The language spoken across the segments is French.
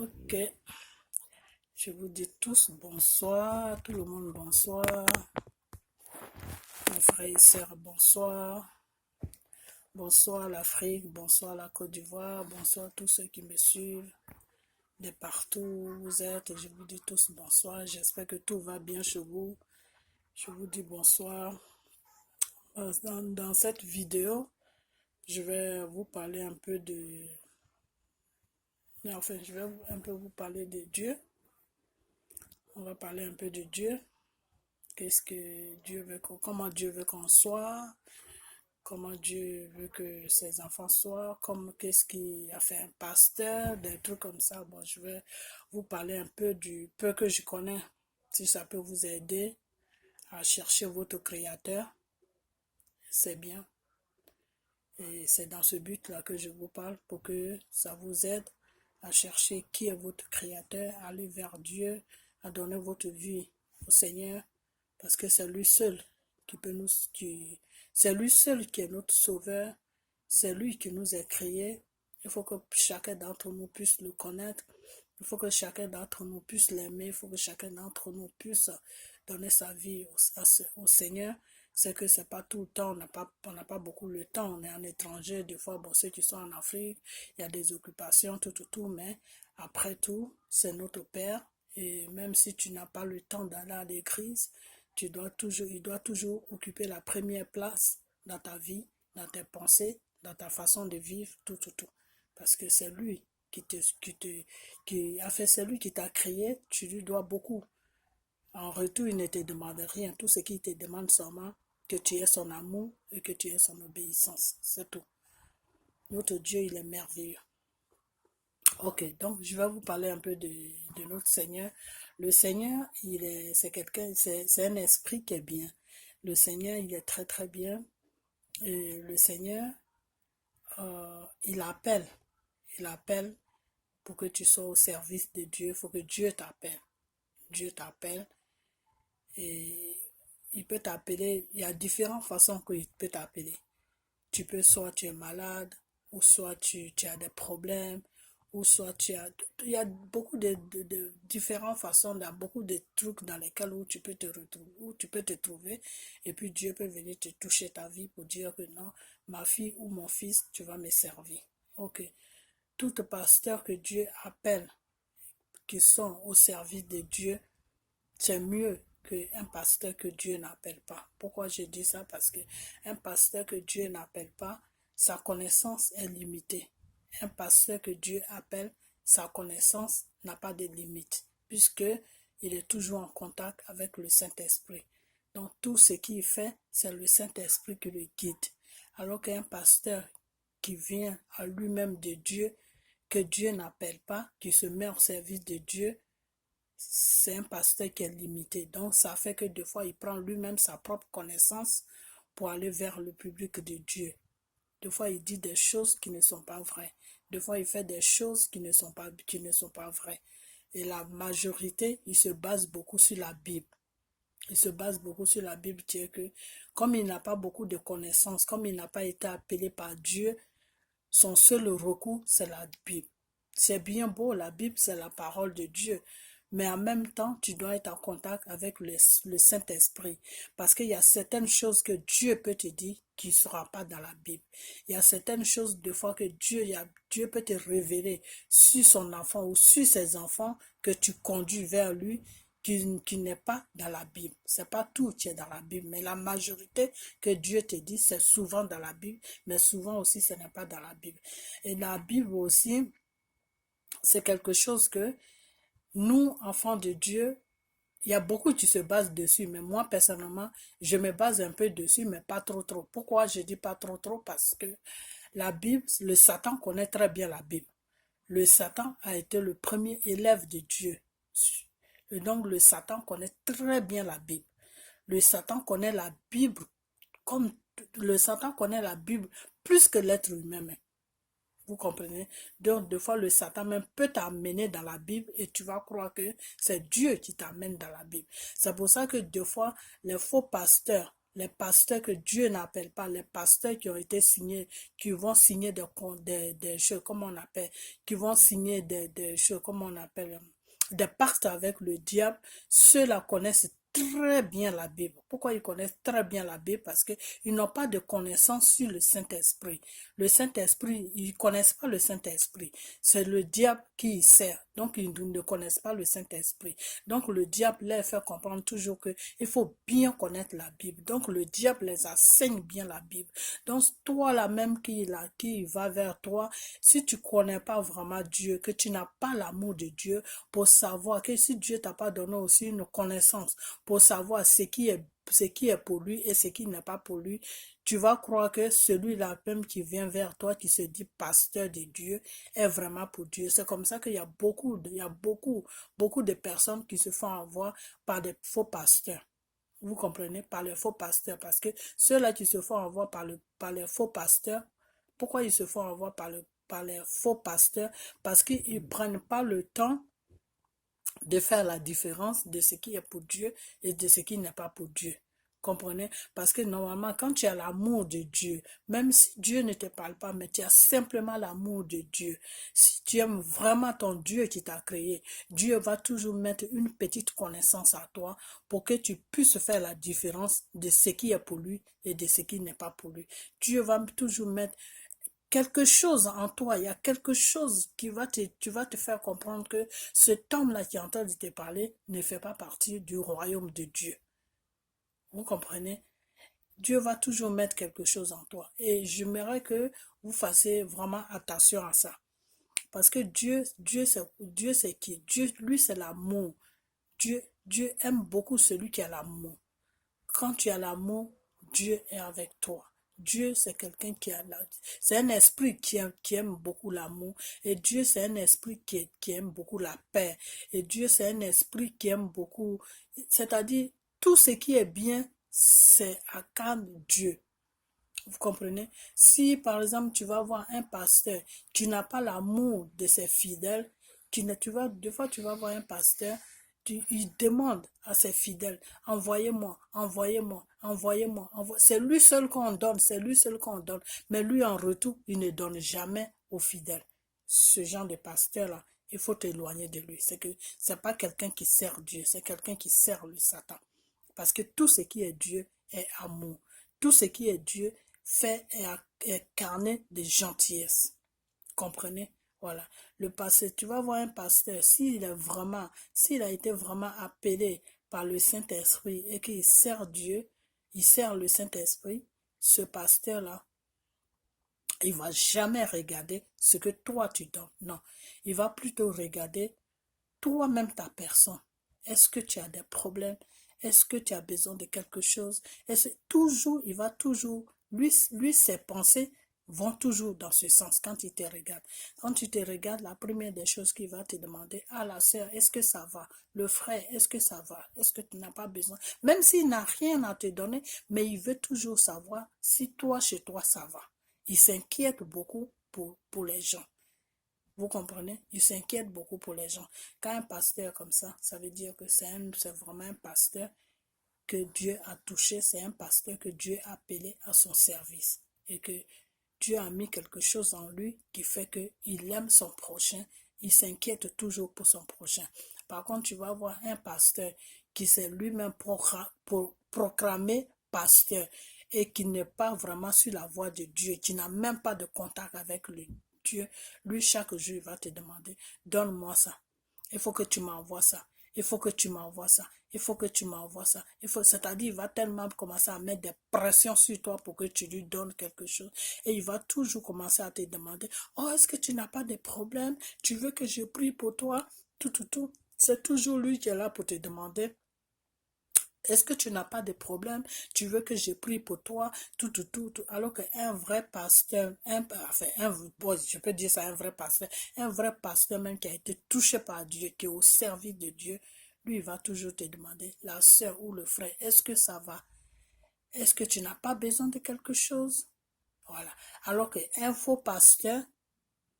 Ok, je vous dis tous bonsoir, tout le monde bonsoir, mes frères et sœurs bonsoir, bonsoir l'Afrique, bonsoir la Côte d'Ivoire, bonsoir tous ceux qui me suivent de partout où vous êtes, je vous dis tous bonsoir, j'espère que tout va bien chez vous, je vous dis bonsoir. Dans cette vidéo, je vais vous parler un peu de... Enfin, je vais un peu vous parler de Dieu. On va parler un peu de Dieu. Qu'est-ce que Dieu veut, comment Dieu veut qu'on soit, comment Dieu veut que ses enfants soient, comme qu'est-ce qui a fait un pasteur, des trucs comme ça. Bon, je vais vous parler un peu du peu que je connais, si ça peut vous aider à chercher votre créateur, c'est bien. Et c'est dans ce but-là que je vous parle, pour que ça vous aide à chercher qui est votre créateur, à aller vers Dieu, à donner votre vie au Seigneur, parce que c'est lui seul qui peut nous... C'est lui seul qui est notre sauveur, c'est lui qui nous a créés. Il faut que chacun d'entre nous puisse le connaître, il faut que chacun d'entre nous puisse l'aimer, il faut que chacun d'entre nous puisse donner sa vie au Seigneur. C'est que c'est pas tout le temps, on n'a pas beaucoup le temps, on est en étranger, des fois, bon, ceux qui sont en Afrique, il y a des occupations, tout, mais après tout, c'est notre Père, et même si tu n'as pas le temps d'aller à l'église, il doit toujours occuper la première place dans ta vie, dans tes pensées, dans ta façon de vivre, tout. Parce que c'est lui qui a fait, c'est lui qui t'a créé, tu lui dois beaucoup. En retour, il ne te demande rien. Tout ce qu'il te demande seulement, que tu aies son amour et que tu aies son obéissance. C'est tout. Notre Dieu, il est merveilleux. Ok, donc je vais vous parler un peu de notre Seigneur. Le Seigneur, c'est quelqu'un, c'est un esprit qui est bien. Le Seigneur, il est très très bien. Et le Seigneur, il appelle. Il appelle pour que tu sois au service de Dieu. Il faut que Dieu t'appelle. Dieu t'appelle. Et il peut t'appeler, il y a différentes façons qu'il peut t'appeler. Tu peux, soit tu es malade, ou soit tu as des problèmes, ou soit il y a beaucoup de différentes façons, il y a beaucoup de trucs dans lesquels où tu peux te retrouver, où tu peux te trouver, et puis Dieu peut venir te toucher ta vie pour dire que non, ma fille ou mon fils, tu vas me servir. Ok. Tout pasteur que Dieu appelle, qui sont au service de Dieu, c'est mieux qu'un pasteur que Dieu n'appelle pas. Pourquoi je dis ça? Parce qu'un pasteur que Dieu n'appelle pas, sa connaissance est limitée. Un pasteur que Dieu appelle, sa connaissance n'a pas de limite, puisque il est toujours en contact avec le Saint-Esprit. Donc tout ce qu'il fait, c'est le Saint-Esprit qui le guide. Alors qu'un pasteur qui vient à lui-même de Dieu, que Dieu n'appelle pas, qui se met au service de Dieu, c'est un pasteur qui est limité. Donc, ça fait que des fois, il prend lui-même sa propre connaissance pour aller vers le public de Dieu. Des fois, il dit des choses qui ne sont pas vraies. Des fois, il fait des choses qui ne sont pas vraies. Et la majorité, il se base beaucoup sur la Bible. Il se base beaucoup sur la Bible, qui est que, comme il n'a pas beaucoup de connaissances, comme il n'a pas été appelé par Dieu, son seul recours, c'est la Bible. C'est bien beau, la Bible, c'est la parole de Dieu. Mais en même temps, tu dois être en contact avec le Saint-Esprit. Parce qu'il y a certaines choses que Dieu peut te dire qui ne sera pas dans la Bible. Il y a certaines choses, des fois, que Dieu peut te révéler sur son enfant ou sur ses enfants, que tu conduis vers lui, qui n'est pas dans la Bible. C'est pas tout qui est dans la Bible, mais la majorité que Dieu te dit, c'est souvent dans la Bible, mais souvent aussi ce n'est pas dans la Bible. Et la Bible aussi, c'est quelque chose que nous, enfants de Dieu, il y a beaucoup qui se basent dessus, mais moi, personnellement, je me base un peu dessus, mais pas trop. Pourquoi je dis pas trop? Parce que la Bible, le Satan connaît très bien la Bible. Le Satan a été le premier élève de Dieu. Et donc, le Satan connaît très bien la Bible. Le Satan connaît la Bible comme le Satan connaît la Bible plus que l'être humain. Vous comprenez? Donc, des fois, le Satan même peut t'amener dans la Bible et tu vas croire que c'est Dieu qui t'amène dans la Bible. C'est pour ça que des fois, les faux pasteurs Les pasteurs que Dieu n'appelle pas, les pasteurs qui ont été signés, qui vont signer des choses, comme on appelle, qui vont signer des choses, comme on appelle, des pactes avec le diable, ceux-là connaissent très bien la Bible. Pourquoi ils connaissent très bien la Bible? Parce qu'ils n'ont pas de connaissance sur le Saint-Esprit. Le Saint-Esprit, ils ne connaissent pas le Saint-Esprit. C'est le diable qui y sert. Donc, ils ne connaissent pas le Saint-Esprit. Donc, le diable leur fait comprendre toujours qu'il faut bien connaître la Bible. Donc, le diable les enseigne bien la Bible. Donc, toi, là même qui va vers toi, si tu ne connais pas vraiment Dieu, que tu n'as pas l'amour de Dieu pour savoir que si Dieu t'a pas donné aussi une connaissance pour savoir ce qui est pour lui et ce qui n'est pas pour lui, tu vas croire que celui-là même qui vient vers toi, qui se dit pasteur de Dieu, est vraiment pour Dieu. C'est comme ça qu'il y a beaucoup de personnes qui se font avoir par des faux pasteurs. Vous comprenez? Par les faux pasteurs. Parce que ceux-là qui se font avoir par les faux pasteurs, pourquoi ils se font avoir par les faux pasteurs? Parce qu'ils ne prennent pas le temps de faire la différence de ce qui est pour Dieu et de ce qui n'est pas pour Dieu. Comprenez? Parce que normalement, quand tu as l'amour de Dieu, même si Dieu ne te parle pas, mais tu as simplement l'amour de Dieu, si tu aimes vraiment ton Dieu qui t'a créé, Dieu va toujours mettre une petite connaissance à toi pour que tu puisses faire la différence de ce qui est pour lui et de ce qui n'est pas pour lui. Dieu va toujours mettre quelque chose en toi, il y a quelque chose tu vas te faire comprendre que cet homme-là qui est en train de te parler ne fait pas partie du royaume de Dieu. Vous comprenez? Dieu va toujours mettre quelque chose en toi. Et j'aimerais que vous fassiez vraiment attention à ça. Parce que Dieu c'est qui? Dieu, lui, c'est l'amour. Dieu aime beaucoup celui qui a l'amour. Quand tu as l'amour, Dieu est avec toi. Dieu, c'est quelqu'un c'est un esprit qui aime beaucoup l'amour. Et Dieu, c'est un esprit qui aime beaucoup la paix. Et Dieu, c'est un esprit qui aime beaucoup, c'est-à-dire, tout ce qui est bien, c'est à cause de Dieu. Vous comprenez? Si, par exemple, tu vas voir un pasteur qui n'a pas l'amour de ses fidèles, des fois, tu vas voir un pasteur, il demande à ses fidèles, envoyez-moi, envoyez-moi, envoyez-moi. C'est lui seul qu'on donne, c'est lui seul qu'on donne. Mais lui, en retour, il ne donne jamais aux fidèles. Ce genre de pasteur-là, il faut t'éloigner de lui. C'est pas quelqu'un qui sert Dieu, c'est quelqu'un qui sert le Satan. Parce que tout ce qui est Dieu est amour. Tout ce qui est Dieu fait est incarné de gentillesse. Comprenez? Voilà. Le pasteur, tu vas voir un pasteur, s'il a été vraiment appelé par le Saint-Esprit et qu'il sert Dieu, il sert le Saint-Esprit, ce pasteur-là, il va jamais regarder ce que toi tu donnes. Non. Il va plutôt regarder toi-même ta personne. Est-ce que tu as des problèmes? Est-ce que tu as besoin de quelque chose? Toujours, il va toujours, ses pensées vont toujours dans ce sens quand il te regarde. Quand tu te regardes, la première des choses qu'il va te demander, ah la sœur, est-ce que ça va? Le frère, est-ce que ça va? Est-ce que tu n'as pas besoin? Même s'il n'a rien à te donner, mais il veut toujours savoir si toi, chez toi, ça va. Il s'inquiète beaucoup pour les gens. Vous comprenez? Il s'inquiète beaucoup pour les gens. Quand un pasteur comme ça veut dire que c'est vraiment un pasteur que Dieu a touché, c'est un pasteur que Dieu a appelé à son service. Et que Dieu a mis quelque chose en lui qui fait qu'il aime son prochain, il s'inquiète toujours pour son prochain. Par contre, tu vas voir un pasteur qui s'est lui-même proclamé pasteur et qui n'est pas vraiment sur la voie de Dieu, qui n'a même pas de contact avec le Dieu, lui, chaque jour, il va te demander, donne-moi ça. Il faut que tu m'envoies ça. Il faut que tu m'envoies ça. Il faut que tu m'envoies ça. C'est-à-dire, il va tellement commencer à mettre des pressions sur toi pour que tu lui donnes quelque chose. Et il va toujours commencer à te demander, oh, est-ce que tu n'as pas de problème? Tu veux que je prie pour toi? Tout. C'est toujours lui qui est là pour te demander, est-ce que tu n'as pas de problème? Tu veux que je prie pour toi? Tout. Alors qu'un vrai pasteur, je peux dire ça, un vrai pasteur même qui a été touché par Dieu, qui est au service de Dieu, lui, il va toujours te demander, la sœur ou le frère, est-ce que ça va? Est-ce que tu n'as pas besoin de quelque chose? Voilà. Alors qu'un faux pasteur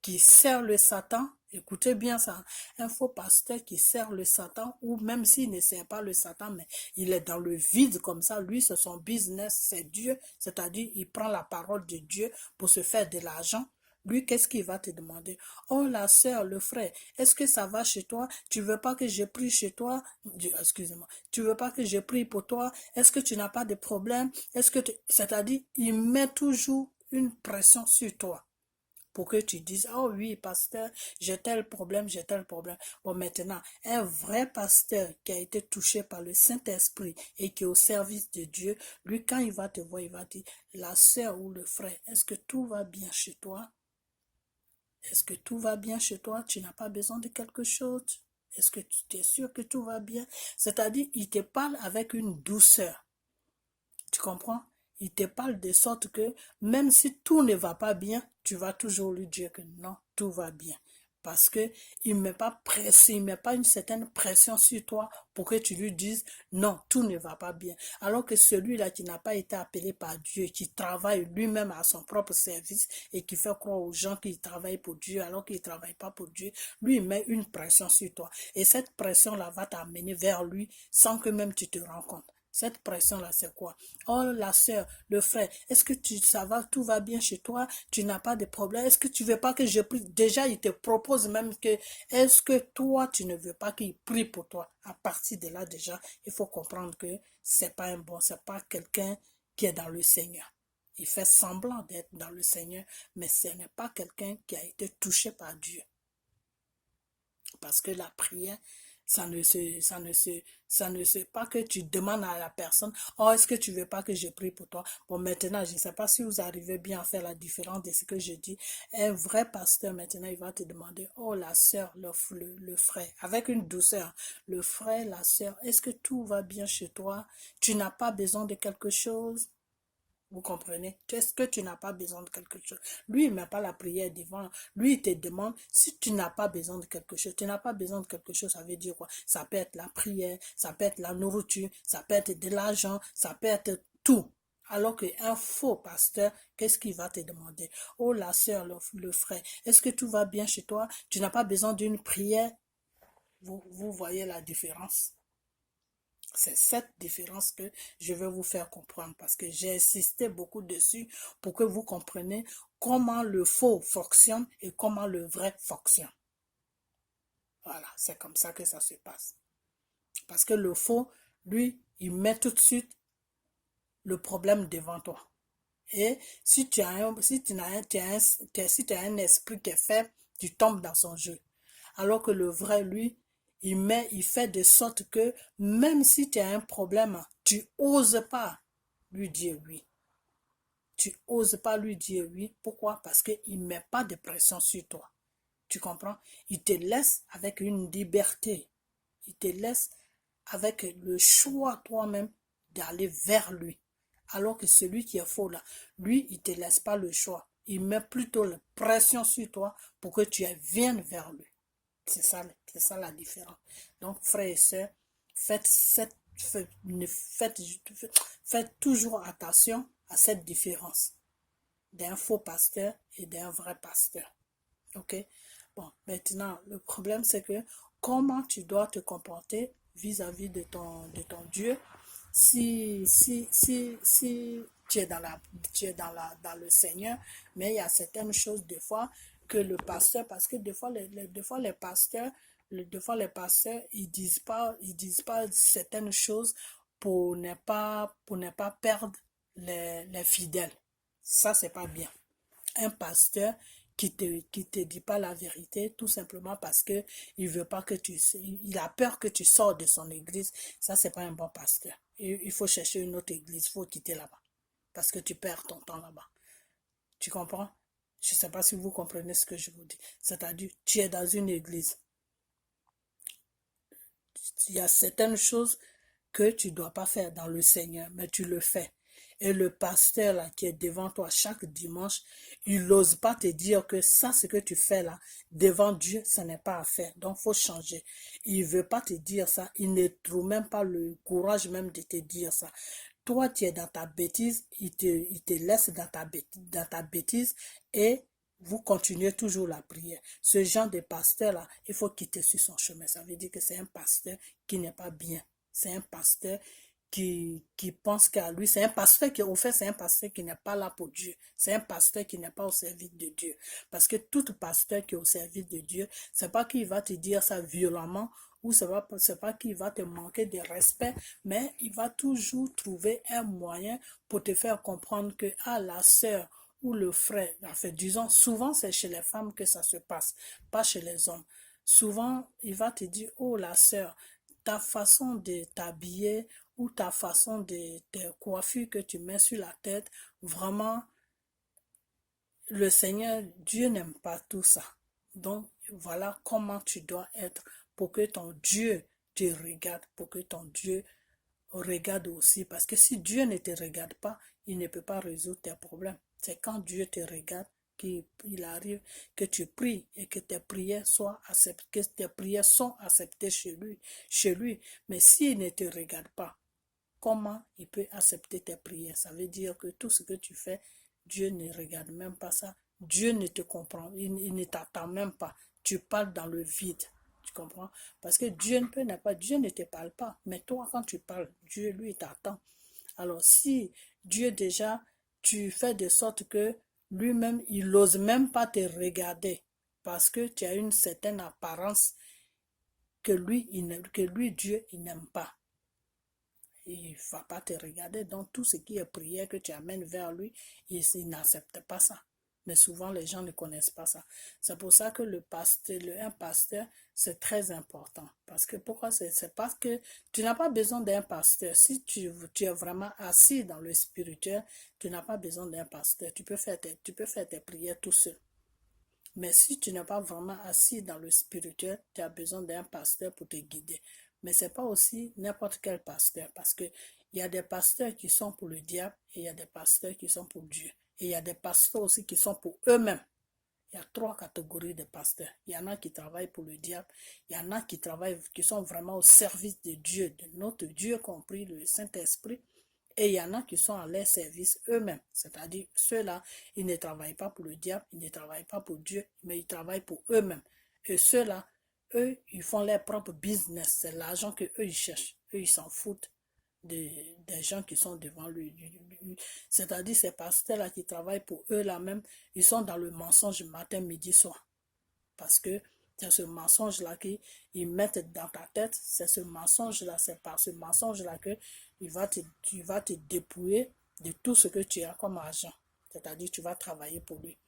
qui sert le Satan, Écoutez bien ça. Un faux pasteur qui sert le Satan, ou même s'il ne sert pas le Satan, mais il est dans le vide comme ça. Lui, c'est son business, c'est Dieu. C'est-à-dire, il prend la parole de Dieu pour se faire de l'argent. Lui, qu'est-ce qu'il va te demander? Oh, la sœur, le frère, est-ce que ça va chez toi? Tu veux pas que je prie chez toi? Excusez-moi. Tu veux pas que je prie pour toi? Est-ce que tu n'as pas de problème? C'est-à-dire, il met toujours une pression sur toi pour que tu dises, oh oui, pasteur, j'ai tel problème, j'ai tel problème. Bon, maintenant, un vrai pasteur qui a été touché par le Saint-Esprit et qui est au service de Dieu, lui, quand il va te voir, il va dire, la sœur ou le frère, est-ce que tout va bien chez toi? Est-ce que tout va bien chez toi? Tu n'as pas besoin de quelque chose? Est-ce que tu es sûr que tout va bien? C'est-à-dire, il te parle avec une douceur. Tu comprends? Il te parle de sorte que même si tout ne va pas bien, tu vas toujours lui dire que non, tout va bien. Parce que il ne met pas pressé, il ne met pas une certaine pression sur toi pour que tu lui dises non, tout ne va pas bien. Alors que celui-là qui n'a pas été appelé par Dieu, qui travaille lui-même à son propre service et qui fait croire aux gens qu'il travaille pour Dieu alors qu'il ne travaille pas pour Dieu, lui il met une pression sur toi. Et cette pression-là va t'amener vers lui sans que même tu te rends compte. Cette pression-là, c'est quoi? Oh, la sœur, le frère, est-ce que ça va, tout va bien chez toi? Tu n'as pas de problème? Est-ce que tu veux pas que je prie? Déjà, il te propose même que, est-ce que toi, tu ne veux pas qu'il prie pour toi? À partir de là, déjà, il faut comprendre que c'est pas un bon, c'est pas quelqu'un qui est dans le Seigneur. Il fait semblant d'être dans le Seigneur, mais ce n'est pas quelqu'un qui a été touché par Dieu. Parce que la prière, ça ne se pas que tu demandes à la personne, oh, est-ce que tu veux pas que je prie pour toi? Bon, maintenant, je ne sais pas si vous arrivez bien à faire la différence de ce que je dis. Un vrai pasteur, maintenant, il va te demander, oh, la sœur, le frère, avec une douceur, le frère, la sœur, est-ce que tout va bien chez toi? Tu n'as pas besoin de quelque chose? Vous comprenez? Est-ce que tu n'as pas besoin de quelque chose? Lui, il ne met pas la prière devant. Lui, il te demande si tu n'as pas besoin de quelque chose. Tu n'as pas besoin de quelque chose, ça veut dire quoi? Ça peut être la prière, ça peut être la nourriture, ça peut être de l'argent, ça peut être tout. Alors qu'un faux pasteur, qu'est-ce qu'il va te demander? Oh, la sœur, le frère, est-ce que tout va bien chez toi? Tu n'as pas besoin d'une prière? Vous voyez la différence? C'est cette différence que je veux vous faire comprendre parce que j'ai insisté beaucoup dessus pour que vous compreniez comment le faux fonctionne et comment le vrai fonctionne. Voilà, c'est comme ça que ça se passe. Parce que le faux, lui, il met tout de suite le problème devant toi. Et si tu as un esprit qui est faible, tu tombes dans son jeu. Alors que le vrai, lui, il fait de sorte que même si tu as un problème, tu oses pas lui dire oui. Tu oses pas lui dire oui. Pourquoi? Parce qu'il ne met pas de pression sur toi. Tu comprends? Il te laisse avec une liberté. Il te laisse avec le choix toi-même d'aller vers lui. Alors que celui qui est faux là, lui, il ne te laisse pas le choix. Il met plutôt la pression sur toi pour que tu viennes vers lui. C'est ça la différence. Donc, frères et sœurs, faites toujours attention à cette différence d'un faux pasteur et d'un vrai pasteur. Ok? Bon, maintenant, le problème, c'est que comment tu dois te comporter vis-à-vis de ton Dieu si tu es dans le Seigneur, mais il y a certaines choses des fois que le pasteur, parce que des fois les pasteurs, ils disent pas certaines choses pour ne pas perdre les fidèles. Ça, c'est pas bien. Un pasteur qui te dit pas la vérité tout simplement parce que il veut pas que il a peur que tu sors de son église, ça c'est pas un bon pasteur. Il faut chercher une autre église, il faut quitter là-bas parce que tu perds ton temps là-bas. Tu comprends? Je sais pas si vous comprenez ce que je vous dis. C'est-à-dire, tu es dans une église. Il y a certaines choses que tu ne dois pas faire dans le Seigneur, mais tu le fais. Et le pasteur là, qui est devant toi chaque dimanche, il n'ose pas te dire que ça, ce que tu fais là, devant Dieu, ça n'est pas à faire. Donc, il faut changer. Il ne veut pas te dire ça. Il ne trouve même pas le courage même de te dire ça. Toi, tu es dans ta bêtise, il te laisse dans ta bêtise et vous continuez toujours la prière. Ce genre de pasteur-là, il faut quitter sur son chemin. Ça veut dire que c'est un pasteur qui n'est pas bien. C'est un pasteur qui pense qu'à lui. C'est un pasteur qui, au fait, c'est un pasteur qui n'est pas là pour Dieu. C'est un pasteur qui n'est pas au service de Dieu. Parce que tout pasteur qui est au service de Dieu, c'est pas qu'il va te dire ça violemment ou c'est pas qu'il va te manquer de respect, mais il va toujours trouver un moyen pour te faire comprendre que, ah, la sœur ou le frère, en fait, disons, souvent c'est chez les femmes que ça se passe, pas chez les hommes. Souvent, il va te dire, oh, la sœur, ta façon de t'habiller ou ta façon de coiffure que tu mets sur la tête, vraiment, le Seigneur, Dieu n'aime pas tout ça. Donc, voilà comment tu dois être pour que ton Dieu te regarde, pour que ton Dieu regarde aussi. Parce que si Dieu ne te regarde pas, il ne peut pas résoudre tes problèmes. C'est quand Dieu te regarde qu'il arrive que tu pries et que tes prières soient acceptées, que tes prières sont acceptées chez lui. Mais s'il ne te regarde pas, comment il peut accepter tes prières? Ça veut dire que tout ce que tu fais, Dieu ne regarde même pas ça. Dieu ne te comprend, il ne t'attend même pas. Tu parles dans le vide. Tu comprends? Parce que Dieu ne te parle pas. Mais toi, quand tu parles, Dieu, lui, t'attend. Alors, si Dieu déjà, tu fais de sorte que lui-même, il n'ose même pas te regarder parce que tu as une certaine apparence que lui, Dieu, il n'aime pas. Il ne va pas te regarder. Donc, tout ce qui est prière que tu amènes vers lui, il n'accepte pas ça. Mais souvent, les gens ne connaissent pas ça. C'est pour ça que un pasteur, c'est très important. Parce que pourquoi? C'est parce que tu n'as pas besoin d'un pasteur. Si tu es vraiment assis dans le spirituel, tu n'as pas besoin d'un pasteur. Tu peux faire tes prières tout seul. Mais si tu n'es pas vraiment assis dans le spirituel, tu as besoin d'un pasteur pour te guider. Mais ce n'est pas aussi n'importe quel pasteur, parce qu'il y a des pasteurs qui sont pour le diable et il y a des pasteurs qui sont pour Dieu. Et il y a des pasteurs aussi qui sont pour eux-mêmes. Il y a 3 catégories de pasteurs. Il y en a qui travaillent pour le diable, il y en a qui sont vraiment au service de Dieu, de notre Dieu compris, le Saint-Esprit. Et il y en a qui sont à leur service eux-mêmes. C'est-à-dire, ceux-là, ils ne travaillent pas pour le diable, ils ne travaillent pas pour Dieu, mais ils travaillent pour eux-mêmes. Et ceux-là, eux, ils font leur propre business. C'est l'argent qu'eux, ils cherchent. Eux, ils s'en foutent des gens qui sont devant lui. C'est-à-dire, ces pasteurs-là qui travaillent pour eux-là même, ils sont dans le mensonge matin, midi, soir. Parce que c'est ce mensonge-là qu'ils mettent dans ta tête, c'est ce mensonge-là, c'est par ce mensonge-là que tu vas te dépouiller de tout ce que tu as comme argent. C'est-à-dire, tu vas travailler pour lui.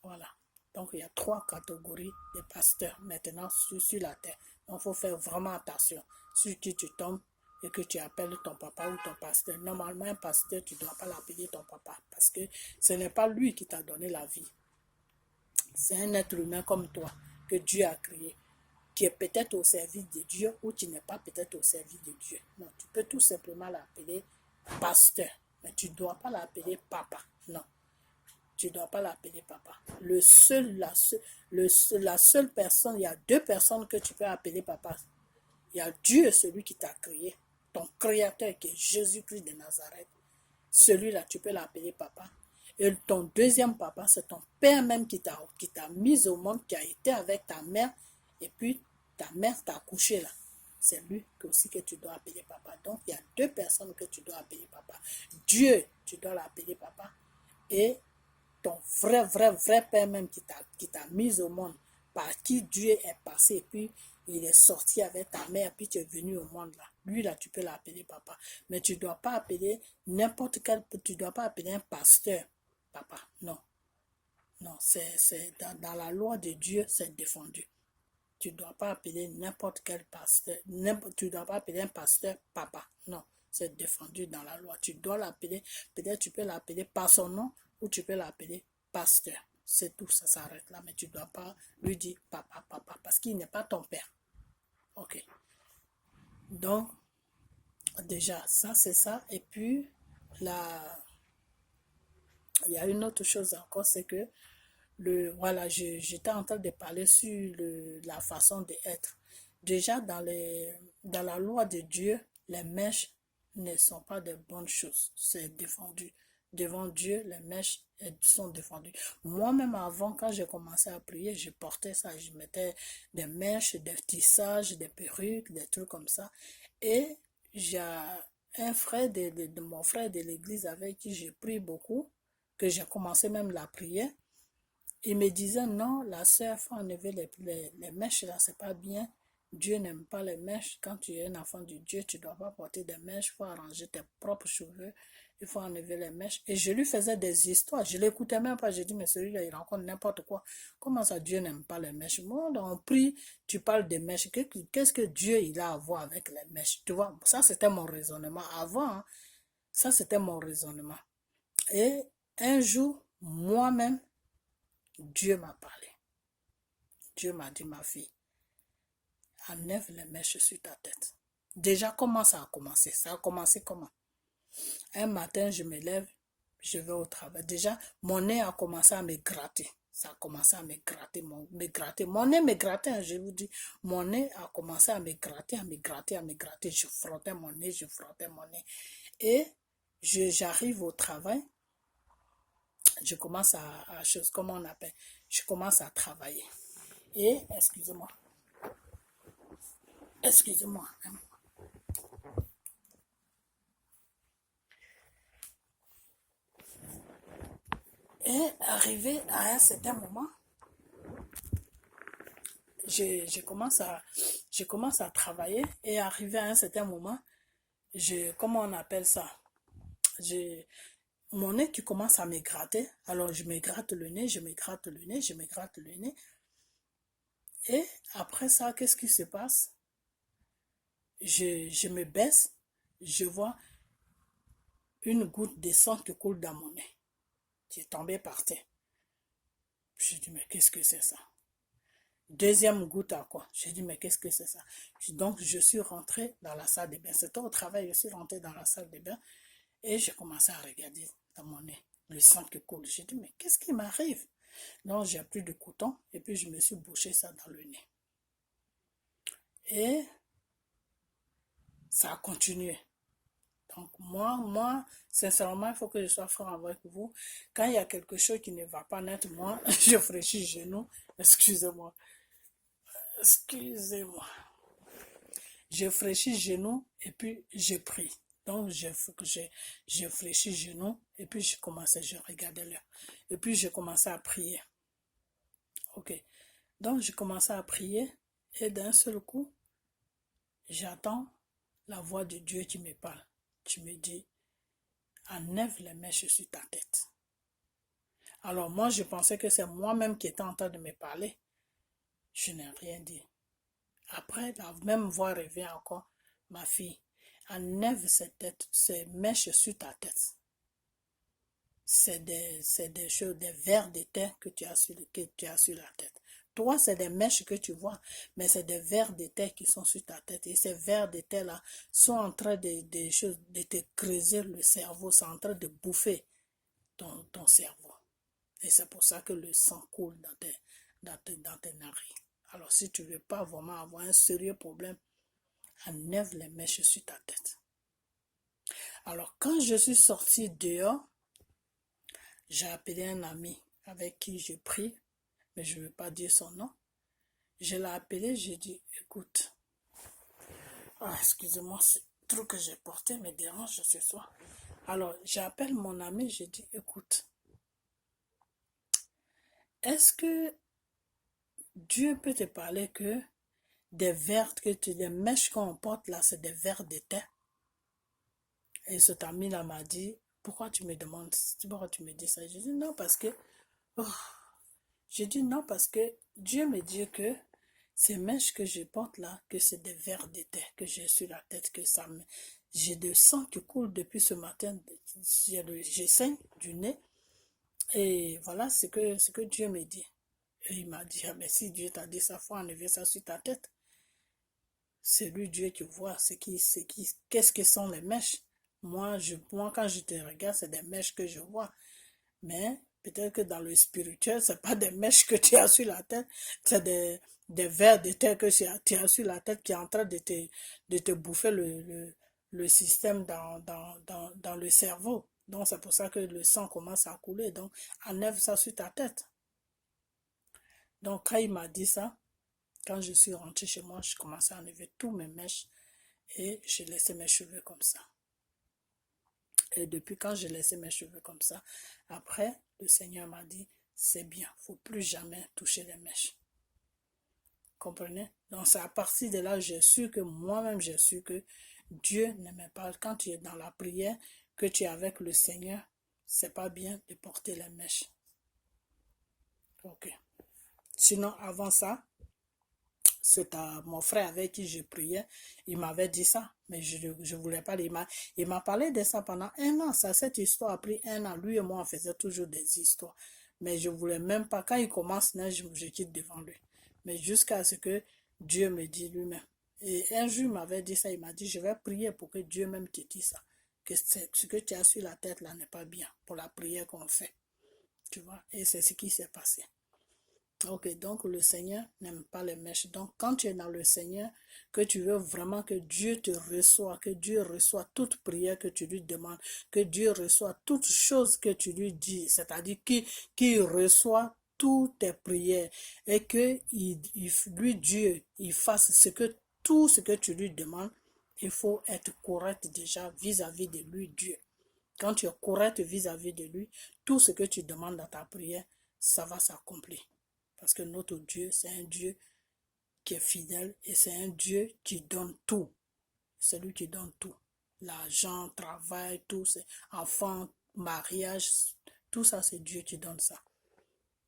Voilà. Donc, il y a 3 catégories de pasteurs maintenant sur la terre. Donc, il faut faire vraiment attention. Si tu tombes et que tu appelles ton papa ou ton pasteur, normalement, un pasteur, tu ne dois pas l'appeler ton papa parce que ce n'est pas lui qui t'a donné la vie. C'est un être humain comme toi que Dieu a créé, qui est peut-être au service de Dieu ou qui n'est pas peut-être au service de Dieu. Non, tu peux tout simplement l'appeler pasteur, mais tu ne dois pas l'appeler papa. Non, tu ne dois pas l'appeler papa. La seule personne, il y a 2 personnes que tu peux appeler papa. Il y a Dieu, celui qui t'a créé, ton créateur qui est Jésus-Christ de Nazareth. Celui-là, tu peux l'appeler papa. Et ton deuxième papa, c'est ton père même qui t'a mis au monde, qui a été avec ta mère, et puis ta mère t'a accouché là. C'est lui aussi que tu dois appeler papa. Donc, il y a 2 personnes que tu dois appeler papa. Dieu, tu dois l'appeler papa. Et ton vrai père même qui t'a mis au monde, par qui Dieu est passé, et puis il est sorti avec ta mère, puis tu es venu au monde là. Lui là, tu peux l'appeler papa. Mais tu ne dois pas appeler tu ne dois pas appeler un pasteur papa. Non. Non, c'est dans la loi de Dieu, c'est défendu. Tu ne dois pas appeler n'importe quel pasteur, tu ne dois pas appeler un pasteur papa. Non, c'est défendu dans la loi. Tu dois l'appeler, peut-être tu peux l'appeler par son nom ou tu peux l'appeler pasteur. C'est tout, ça s'arrête là. Mais tu ne dois pas lui dire papa, parce qu'il n'est pas ton père. Ok. Donc, déjà, ça c'est ça. Et puis, il y a une autre chose encore, c'est que voilà, j'étais en train de parler sur la façon d'être. Déjà, dans la loi de Dieu, les mèches ne sont pas de bonnes choses. C'est défendu. devant Dieu, les mèches sont défendues. Moi-même, avant, quand j'ai commencé à prier, je portais ça. Je mettais des mèches, des tissages, des perruques, des trucs comme ça. Et j'ai un frère de mon frère de l'église avec qui j'ai pris beaucoup, que j'ai commencé même la prière. Il me disait, non, la sœur, il faut enlever les mèches, là, c'est pas bien. Dieu n'aime pas les mèches. Quand tu es un enfant de Dieu, tu ne dois pas porter des mèches. Il faut arranger tes propres cheveux. Il faut enlever les mèches. Et je lui faisais des histoires. Je ne l'écoutais même pas. J'ai dit, mais celui-là, il raconte n'importe quoi. Comment ça, Dieu n'aime pas les mèches? Moi, on prie, tu parles des mèches. Qu'est-ce que Dieu il a à voir avec les mèches? Tu vois, ça, c'était mon raisonnement. Avant, hein, ça, c'était mon raisonnement. Et un jour, moi-même, Dieu m'a parlé. Dieu m'a dit, ma fille, enlève les mèches sur ta tête. Déjà, comment ça a commencé? Ça a commencé comment? Un matin, je me lève, je vais au travail. Déjà, mon nez a commencé à me gratter. Ça a commencé à me gratter, me gratter. Mon nez me grattait, hein, je vous dis. Mon nez a commencé à me gratter, à me gratter, à me gratter. Je frottais mon nez, je frottais mon nez. Et j'arrive au travail. Je commence chose, comment on appelle? Je commence à travailler. Et, excusez-moi. Excusez-moi. Et arrivé à un certain moment, je commence à travailler et arrivé à un certain moment, comment on appelle ça? Mon nez qui commence à me gratter. Alors je me gratte le nez, je me gratte le nez, je me gratte le nez. Et après ça, qu'est-ce qui se passe? Je me baisse, je vois une goutte de sang qui coule dans mon nez, qui est tombée par terre. Je dis, mais qu'est-ce que c'est ça? Deuxième goutte à quoi? J'ai dit, mais qu'est-ce que c'est ça? Donc, je suis rentrée dans la salle de bain. C'était au travail, je suis rentrée dans la salle de bain et j'ai commencé à regarder dans mon nez le sang qui coule. J'ai dit, mais qu'est-ce qui m'arrive? Donc, j'ai pris du coton et puis je me suis bouché ça dans le nez. Et ça a continué. Donc, moi, sincèrement, il faut que je sois franc avec vous. Quand il y a quelque chose qui ne va pas net, moi, je fraîchis les genoux. Excusez-moi. Excusez-moi. Je fléchis genoux et puis je prie. Donc, je fléchis genoux et puis je regardais l'heure. Et puis, je commençais à prier. Ok. Donc, je commençais à prier et d'un seul coup, j'entends la voix de Dieu qui me parle. Tu me dis, enlève les mèches sur ta tête. Alors, moi, je pensais que c'est moi-même qui étais en train de me parler. Je n'ai rien dit. Après, la même voix revient encore. Ma fille, enlève ces mèches sur ta tête. C'est des choses, des vers de terre que tu as sur la tête. Toi, c'est des mèches que tu vois, mais c'est des vers de terre qui sont sur ta tête. Et ces vers de terre-là sont en train de te creuser le cerveau, c'est en train de bouffer ton cerveau. Et c'est pour ça que le sang coule dans tes narines. Alors, si tu ne veux pas vraiment avoir un sérieux problème, enlève les mèches sur ta tête. Alors, quand je suis sortie dehors, j'ai appelé un ami avec qui je prie, mais je ne veux pas dire son nom. Je l'ai appelé, j'ai dit, écoute, excusez-moi, c'est le truc que j'ai porté me dérange ce soir. Alors, j'appelle mon ami, j'ai dit, écoute, est-ce que Dieu peut te parler que des mèches qu'on porte là, c'est des vers de terre? Et cet ami-là m'a dit, pourquoi tu me demandes, pourquoi tu me dis ça? J'ai dit, non, parce que, oh, j'ai dit non, parce que Dieu me dit que ces mèches que je porte là, que c'est des vers de terre que j'ai sur la tête, que ça me, j'ai du sang qui coule depuis ce matin, j'ai saigne du nez, et voilà ce que Dieu me dit. Et il m'a dit, ah, mais si Dieu t'a dit ça, faut enlever ça sur ta tête. C'est lui Dieu qui voit, qu'est-ce que sont les mèches. Moi, quand je te regarde, c'est des mèches que je vois. Mais peut-être que dans le spirituel, c'est pas des mèches que tu as sur la tête, c'est des vers de terre que tu as sur la tête qui est en train de te bouffer le système dans le cerveau. Donc, c'est pour ça que le sang commence à couler. Donc, enlève ça sur ta tête. Donc, quand il m'a dit ça, quand je suis rentrée chez moi, je commençais à enlever tous mes mèches et je laissais mes cheveux comme ça. Et depuis quand je laissais mes cheveux comme ça, après, le Seigneur m'a dit, c'est bien, il ne faut plus jamais toucher les mèches. Comprenez? Donc, c'est à partir de là, j'ai su que moi-même, j'ai su que Dieu n'aimait pas. Quand tu es dans la prière, que tu es avec le Seigneur, c'est pas bien de porter les mèches. Ok. Sinon, avant ça, c'est mon frère avec qui je priais, il m'avait dit ça, mais je ne voulais pas. Il m'a parlé de ça pendant 1 an. Ça, cette histoire a pris 1 an. Lui et moi, on faisait toujours des histoires. Mais je ne voulais même pas. Quand il commence, je quitte devant lui. Mais jusqu'à ce que Dieu me dise lui-même. Et un jour, il m'avait dit ça. Il m'a dit, je vais prier pour que Dieu même te dise ça. Que ce que tu as sur la tête là n'est pas bien pour la prière qu'on fait. Tu vois? Et c'est ce qui s'est passé. Ok, donc le Seigneur n'aime pas les mèches. Donc quand tu es dans le Seigneur, que tu veux vraiment que Dieu te reçoive, que Dieu reçoive toute prière que tu lui demandes, que Dieu reçoive toute chose que tu lui dis, c'est-à-dire qu'il reçoit toutes tes prières et que lui, Dieu, il fasse tout ce que tu lui demandes, il faut être correct déjà vis-à-vis de lui, Dieu. Quand tu es correct vis-à-vis de lui, tout ce que tu demandes dans ta prière, ça va s'accomplir. Parce que notre Dieu, c'est un Dieu qui est fidèle et c'est un Dieu qui donne tout. C'est lui qui donne tout. L'argent, travail, tout, c'est enfants, mariage, tout ça, c'est Dieu qui donne ça.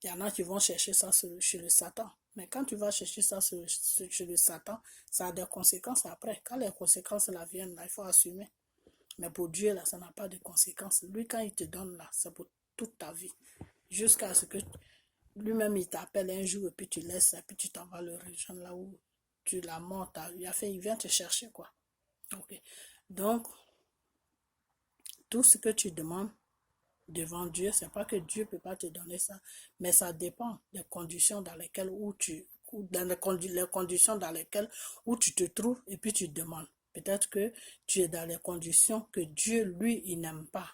Il y en a qui vont chercher ça chez le Satan. Mais quand tu vas chercher ça chez le Satan, ça a des conséquences après. Quand les conséquences là viennent, là, il faut assumer. Mais pour Dieu, là, ça n'a pas de conséquences. Lui, quand il te donne là, c'est pour toute ta vie. Jusqu'à ce que lui-même, il t'appelle un jour et puis tu laisses, et puis tu t'en vas le rejoindre là où tu la montes. Il vient te chercher, quoi. Ok. Donc, tout ce que tu demandes devant Dieu, c'est pas que Dieu ne peut pas te donner ça, mais ça dépend des conditions dans lesquelles dans les conditions dans lesquelles où tu te trouves et puis tu demandes. Peut-être que tu es dans les conditions que Dieu, lui, il n'aime pas.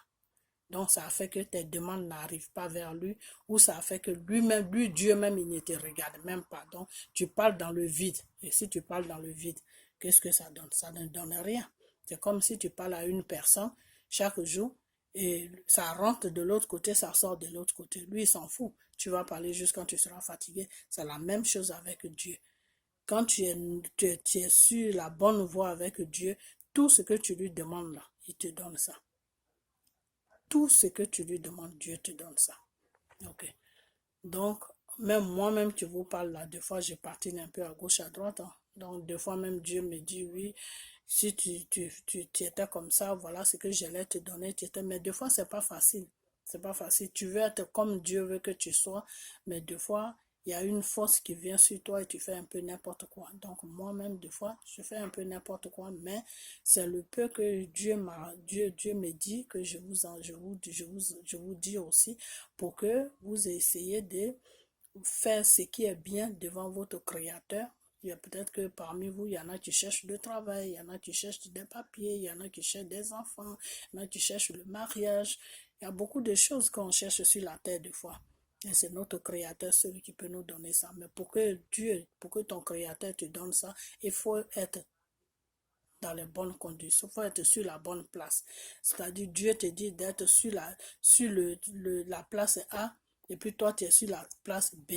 Donc, ça fait que tes demandes n'arrivent pas vers lui, ou ça fait que lui-même, lui, Dieu même, il ne te regarde même pas. Donc, tu parles dans le vide. Et si tu parles dans le vide, qu'est-ce que ça donne? Ça ne donne rien. C'est comme si tu parles à une personne chaque jour, et ça rentre de l'autre côté, ça sort de l'autre côté. Lui, il s'en fout. Tu vas parler juste quand tu seras fatigué. C'est la même chose avec Dieu. Quand tu es sur la bonne voie avec Dieu, tout ce que tu lui demandes là, il te donne ça. Tout ce que tu lui demandes, Dieu te donne ça. Ok. Donc, même moi-même, tu vous parles là, des fois, je patine un peu à gauche, à droite. Hein. Donc, des fois, même Dieu me dit, oui, si tu étais comme ça, voilà ce que j'allais te donner. Mais des fois, c'est pas facile. C'est pas facile. Tu veux être comme Dieu veut que tu sois, mais des fois, il y a une force qui vient sur toi et tu fais un peu n'importe quoi. Donc, moi-même, des fois, je fais un peu n'importe quoi, mais c'est le peu que Dieu me dit que je vous dis aussi pour que vous essayiez de faire ce qui est bien devant votre Créateur. Il y a peut-être que parmi vous, il y en a qui cherchent le travail, il y en a qui cherchent des papiers, il y en a qui cherchent des enfants, il y en a qui cherchent le mariage. Il y a beaucoup de choses qu'on cherche sur la terre des fois. Et c'est notre Créateur, celui qui peut nous donner ça. Mais pour que ton Créateur te donne ça, il faut être dans les bonnes conditions, il faut être sur la bonne place. C'est-à-dire, Dieu te dit d'être sur la place A, et puis toi, tu es sur la place B.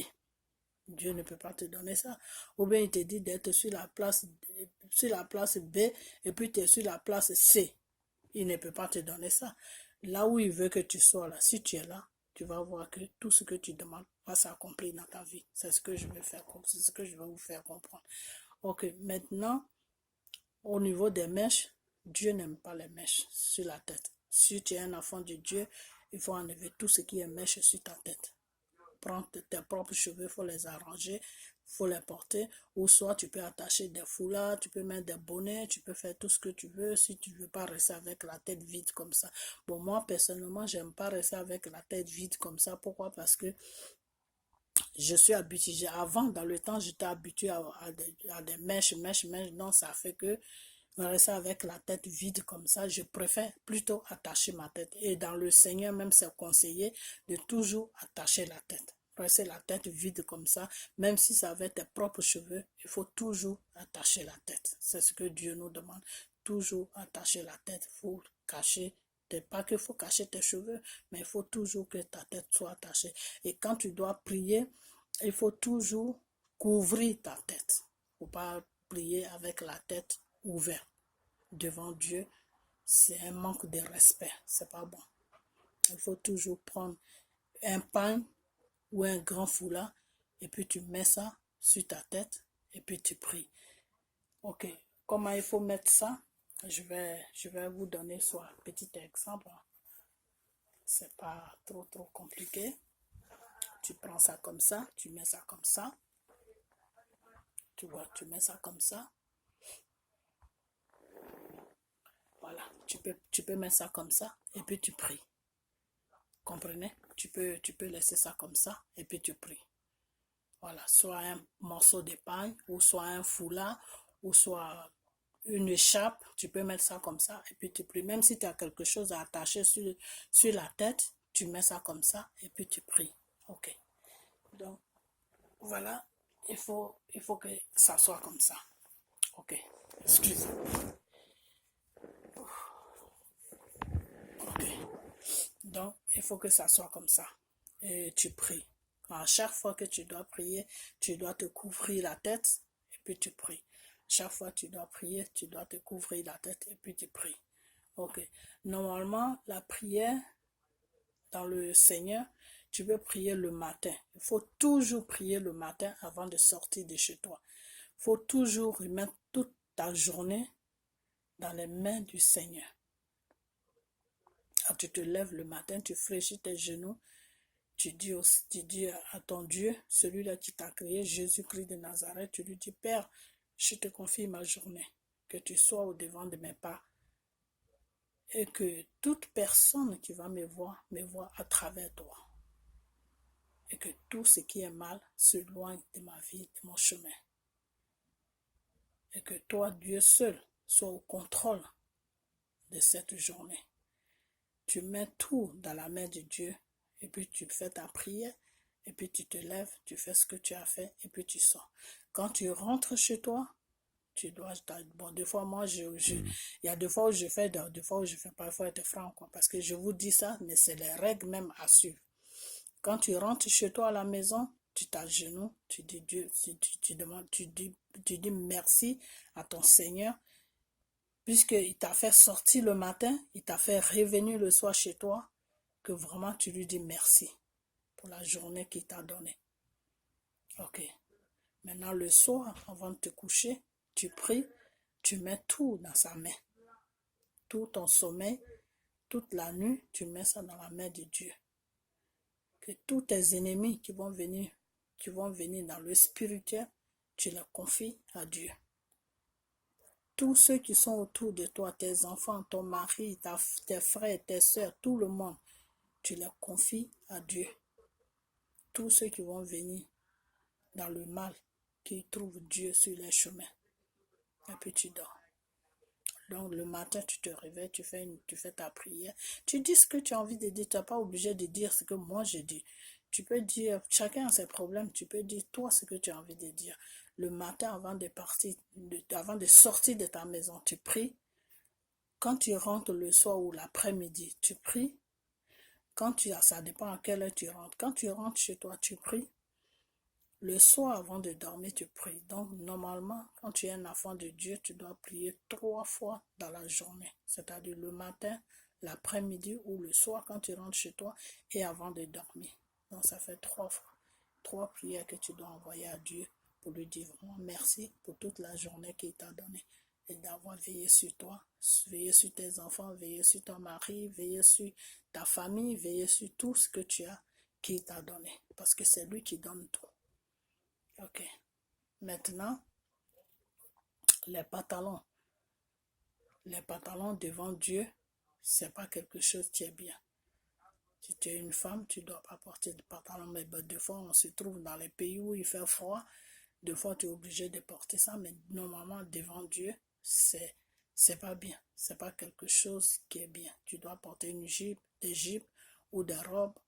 Dieu ne peut pas te donner ça. Ou bien il te dit d'être sur la place B, et puis tu es sur la place C. Il ne peut pas te donner ça. Là où il veut que tu sois là, si tu es là, tu vas voir que tout ce que tu demandes va s'accomplir dans ta vie. C'est ce que je vais faire, c'est ce que je vais vous faire comprendre. Ok, maintenant, au niveau des mèches, Dieu n'aime pas les mèches sur la tête. Si tu es un enfant de Dieu, il faut enlever tout ce qui est mèche sur ta tête. Prends tes propres cheveux, il faut les arranger, il faut les porter. Ou soit tu peux attacher des foulards, tu peux mettre des bonnets, tu peux faire tout ce que tu veux si tu ne veux pas rester avec la tête vide comme ça. Bon, moi, personnellement, j'aime pas rester avec la tête vide comme ça. Pourquoi? Parce que je suis habituée. Avant, dans le temps, j'étais habituée à des mèches. Donc, ça fait que rester avec la tête vide comme ça. Je préfère plutôt attacher ma tête. Et dans le Seigneur, même c'est conseillé de toujours attacher la tête. Rester la tête vide comme ça, même si ça avait tes propres cheveux, il faut toujours attacher la tête. C'est ce que Dieu nous demande. Toujours attacher la tête. Il faut cacher. Pas qu'il faut cacher tes cheveux, mais il faut toujours que ta tête soit attachée. Et quand tu dois prier, il faut toujours couvrir ta tête. Il ne faut pas prier avec la tête ouverte devant Dieu. C'est un manque de respect. C'est pas bon. Il faut toujours prendre un pain ou un grand foulard et puis tu mets ça sur ta tête et puis tu pries. Ok, comment il faut mettre ça? Je vais vous donner soit un petit exemple. C'est pas trop compliqué. Tu prends ça comme ça, tu mets ça comme ça. Tu vois, tu mets ça comme ça. Voilà, tu peux mettre ça comme ça et puis tu pries. Comprenez? Tu peux laisser ça comme ça et puis tu pries. Voilà, soit un morceau de pain ou soit un foulard ou soit une écharpe, tu peux mettre ça comme ça et puis tu pries. Même si tu as quelque chose à attacher sur la tête, tu mets ça comme ça et puis tu pries. Ok. Donc, voilà, il faut que ça soit comme ça. Ok, excusez. Ok. Donc, il faut que ça soit comme ça. Et tu pries. À chaque fois que tu dois prier, tu dois te couvrir la tête et puis tu pries. Chaque fois que tu dois prier, tu dois te couvrir la tête et puis tu pries. Ok. Normalement, la prière dans le Seigneur, tu peux prier le matin. Il faut toujours prier le matin avant de sortir de chez toi. Il faut toujours remettre toute ta journée dans les mains du Seigneur. Quand tu te lèves le matin, tu fraîchis tes genoux, tu dis à ton Dieu, celui-là qui t'a créé, Jésus-Christ de Nazareth, tu lui dis, Père, je te confie ma journée, que tu sois au devant de mes pas, et que toute personne qui va me voit à travers toi, et que tout ce qui est mal s'éloigne de ma vie, de mon chemin, et que toi, Dieu seul, sois au contrôle de cette journée. Tu mets tout dans la main de Dieu et puis tu fais ta prière et puis tu te lèves, tu fais ce que tu as fait et puis tu sors. Quand tu rentres chez toi, tu dois... Bon, des fois, moi, il y a des fois où je fais, des fois où je fais pas, il faut être franc, quoi, parce que je vous dis ça, mais c'est les règles même à suivre. Quand tu rentres chez toi à la maison, tu t'agenouilles, tu dis Dieu, tu demandes, tu dis merci à ton Seigneur, puisqu'il t'a fait sortir le matin, il t'a fait revenir le soir chez toi, que vraiment tu lui dis merci pour la journée qu'il t'a donnée. Ok. Maintenant, le soir, avant de te coucher, tu pries, tu mets tout dans sa main. Tout ton sommeil, toute la nuit, tu mets ça dans la main de Dieu. Que tous tes ennemis qui vont venir dans le spirituel, tu les confies à Dieu. Tous ceux qui sont autour de toi, tes enfants, ton mari, tes frères, tes soeurs, tout le monde, tu les confies à Dieu. Tous ceux qui vont venir dans le mal, qui trouvent Dieu sur les chemins. Et puis tu dors. Donc le matin, tu te réveilles, tu fais ta prière. Tu dis ce que tu as envie de dire. Tu n'es pas obligé de dire ce que moi je dis. Tu peux dire, chacun a ses problèmes, tu peux dire toi ce que tu as envie de dire. Le matin, avant de partir, avant de sortir de ta maison, tu pries. Quand tu rentres le soir ou l'après-midi, tu pries. Ça dépend à quelle heure tu rentres. Quand tu rentres chez toi, tu pries. Le soir, avant de dormir, tu pries. Donc, normalement, quand tu es un enfant de Dieu, tu dois prier 3 fois dans la journée. C'est-à-dire le matin, l'après-midi ou le soir quand tu rentres chez toi et avant de dormir. Donc, ça fait 3 fois. 3 prières que tu dois envoyer à Dieu pour lui dire vraiment merci pour toute la journée qu'il t'a donnée et d'avoir veillé sur toi, veillé sur tes enfants, veillé sur ton mari, veillé sur ta famille, veillé sur tout ce que tu as qu'il t'a donné. Parce que c'est lui qui donne tout. Ok. Maintenant, les pantalons. Les pantalons devant Dieu, c'est pas quelque chose qui est bien. Si tu es une femme, tu ne dois pas porter de pantalons. Mais des fois, on se trouve dans les pays où il fait froid. Des fois, tu es obligé de porter ça. Mais normalement, devant Dieu, c'est c'est pas bien. C'est pas quelque chose qui est bien. Tu dois porter une jupe, des jupes ou des robes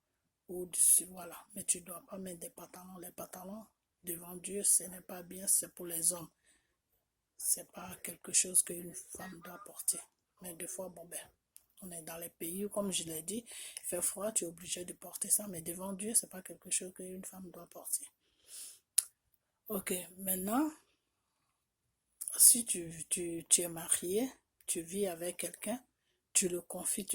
ou voilà. Mais tu dois pas mettre des pantalons. Les pantalons, devant Dieu, ce n'est pas bien, c'est pour les hommes. C'est pas quelque chose qu'une femme doit porter. Mais des fois, bon ben, on est dans les pays où, comme je l'ai dit, il fait froid, tu es obligé de porter ça. Mais devant Dieu, c'est pas quelque chose qu'une femme doit porter. Ok, maintenant, si tu es marié, tu vis avec quelqu'un, tu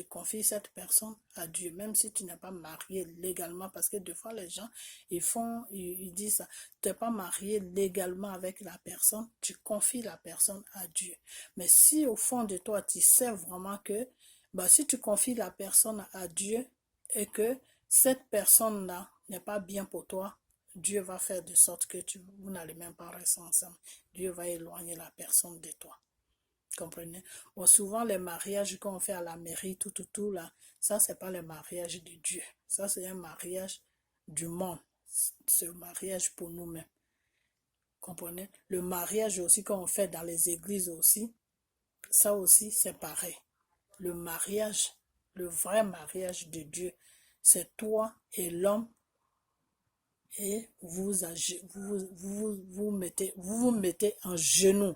confies cette personne à Dieu, même si tu n'es pas marié légalement, parce que des fois les gens, ils disent ça, tu n'es pas marié légalement avec la personne, tu confies la personne à Dieu. Mais si au fond de toi, tu sais vraiment que, bah, si tu confies la personne à Dieu et que cette personne-là n'est pas bien pour toi, Dieu va faire de sorte que vous n'allez même pas rester ensemble. Dieu va éloigner la personne de toi. Comprenez? Bon, souvent, les mariages qu'on fait à la mairie, tout, là, ça, c'est pas le mariage de Dieu. Ça, c'est un mariage du monde. C'est un mariage pour nous-mêmes. Comprenez? Le mariage aussi qu'on fait dans les églises aussi, ça aussi, c'est pareil. Le mariage, le vrai mariage de Dieu, c'est toi et l'homme et vous mettez en genoux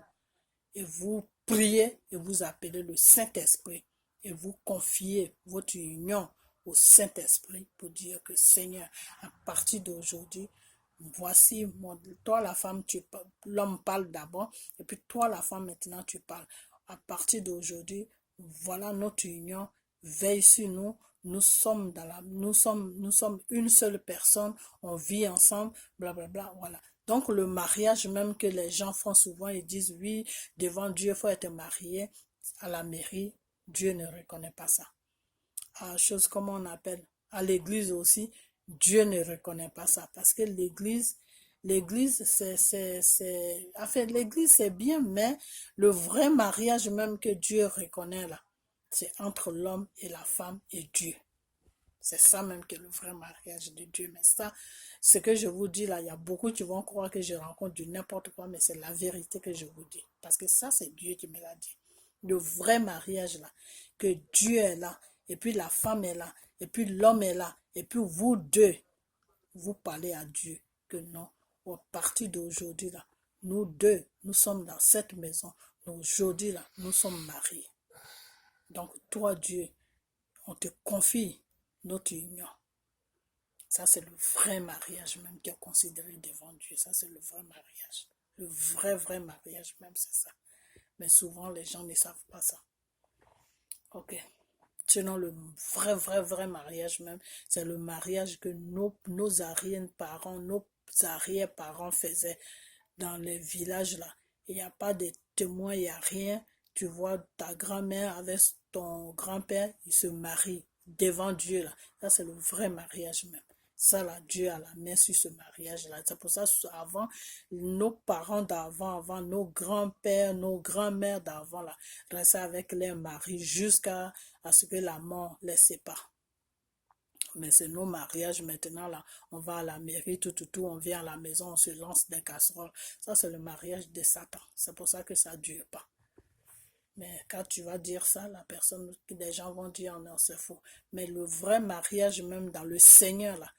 et vous priez et vous appelez le Saint-Esprit et vous confiez votre union au Saint-Esprit pour dire que Seigneur, à partir d'aujourd'hui, voici, toi la femme, l'homme parle d'abord et puis toi la femme maintenant tu parles. À partir d'aujourd'hui, voilà notre union, veille sur nous. Nous sommes une seule personne, on vit ensemble, blablabla, voilà. Donc le mariage même que les gens font souvent, ils disent oui, devant Dieu, il faut être marié. À la mairie, Dieu ne reconnaît pas ça. À chose comme on appelle, à l'église aussi, Dieu ne reconnaît pas ça. Parce que l'église, l'église c'est bien, mais le vrai mariage même que Dieu reconnaît là, c'est entre l'homme et la femme et Dieu. C'est ça même que le vrai mariage de Dieu. Mais ça, ce que je vous dis là, il y a beaucoup qui vont croire que je rencontre du n'importe quoi, mais c'est la vérité que je vous dis. Parce que ça, c'est Dieu qui me l'a dit. Le vrai mariage là, que Dieu est là, et puis la femme est là, et puis l'homme est là, et puis vous deux, vous parlez à Dieu que non, à partir d'aujourd'hui là, nous deux, nous sommes dans cette maison. Aujourd'hui là, nous sommes mariés. Donc toi Dieu, on te confie notre union. Ça, c'est le vrai mariage même qui est considéré devant Dieu. Ça, c'est le vrai mariage. Le vrai mariage même, c'est ça. Mais souvent, les gens ne savent pas ça. Ok. Sinon, le vrai mariage même, c'est le mariage que nos arrière-parents, nos arrière-parents faisaient dans les villages là. Il n'y a pas de témoins, il n'y a rien. Tu vois ta grand-mère avec ton grand-père, ils se marient devant Dieu là. Ça, c'est le vrai mariage même. Ça, là, Dieu a la main sur ce mariage-là. C'est pour ça, avant, nos parents d'avant, avant, nos grands-pères, nos grands-mères d'avant, là, restaient avec leurs maris jusqu'à ce que la mort les sépare. Mais c'est nos mariages maintenant, là, on va à la mairie, tout, on vient à la maison, on se lance des casseroles. Ça, c'est le mariage de Satan. C'est pour ça que ça ne dure pas. Mais quand tu vas dire ça, des gens vont dire non, c'est faux. Mais le vrai mariage, même dans le Seigneur, là,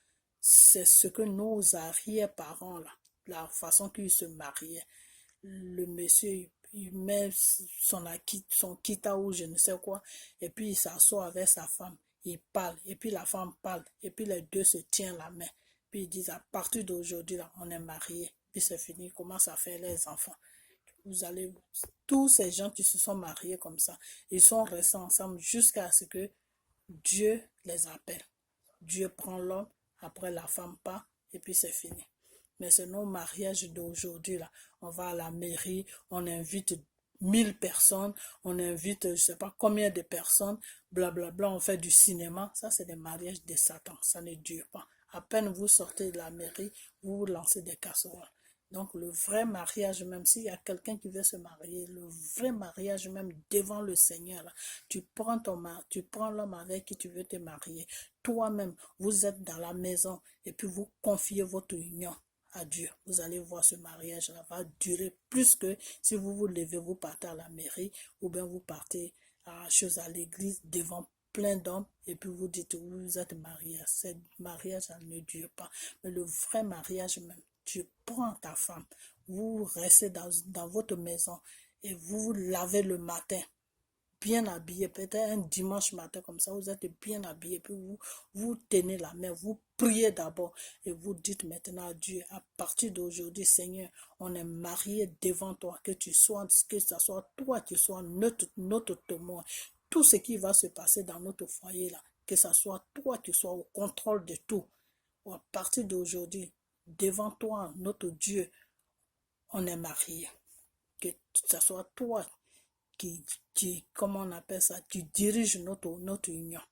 c'est ce que nos arrière-parents, là, la façon qu'ils se mariaient. Le monsieur, il met son kita ou je ne sais quoi, et puis il s'assoit avec sa femme. Il parle, et puis la femme parle, et puis les deux se tiennent la main. Puis ils disent à partir d'aujourd'hui, là, on est mariés. Puis c'est fini, ils commencent à faire les enfants. Tous ces gens qui se sont mariés comme ça, ils sont restés ensemble jusqu'à ce que Dieu les appelle. Dieu prend l'homme, après la femme part, et puis c'est fini. Mais c'est nos mariages d'aujourd'hui, là. On va à la mairie, on invite 1000 personnes, on invite je sais pas combien de personnes, blablabla, on fait du cinéma. Ça, c'est des mariages de Satan, ça ne dure pas. À peine vous sortez de la mairie, vous vous lancez des casseroles. Donc le vrai mariage, même s'il y a quelqu'un qui veut se marier, le vrai mariage même devant le Seigneur, là, tu prends l'homme avec qui tu veux te marier. Toi-même, vous êtes dans la maison et puis vous confiez votre union à Dieu. Vous allez voir, ce mariage-là va durer plus que si vous vous levez, vous partez à la mairie ou bien vous partez à l'église devant plein d'hommes et puis vous dites vous êtes mariés. Ce mariage ne dure pas. Mais le vrai mariage même, tu prends ta femme, vous restez dans votre maison et vous vous lavez le matin, bien habillé, peut-être un dimanche matin comme ça, vous êtes bien habillé, puis vous tenez la main, vous priez d'abord et vous dites maintenant à Dieu, à partir d'aujourd'hui, Seigneur, on est marié devant toi, que ce soit toi qui sois notre témoin. Tout ce qui va se passer dans notre foyer là, que ce soit toi qui sois au contrôle de tout. À partir d'aujourd'hui, devant toi, notre Dieu, on est marié. Que ce soit toi comment on appelle ça, qui dirige notre union.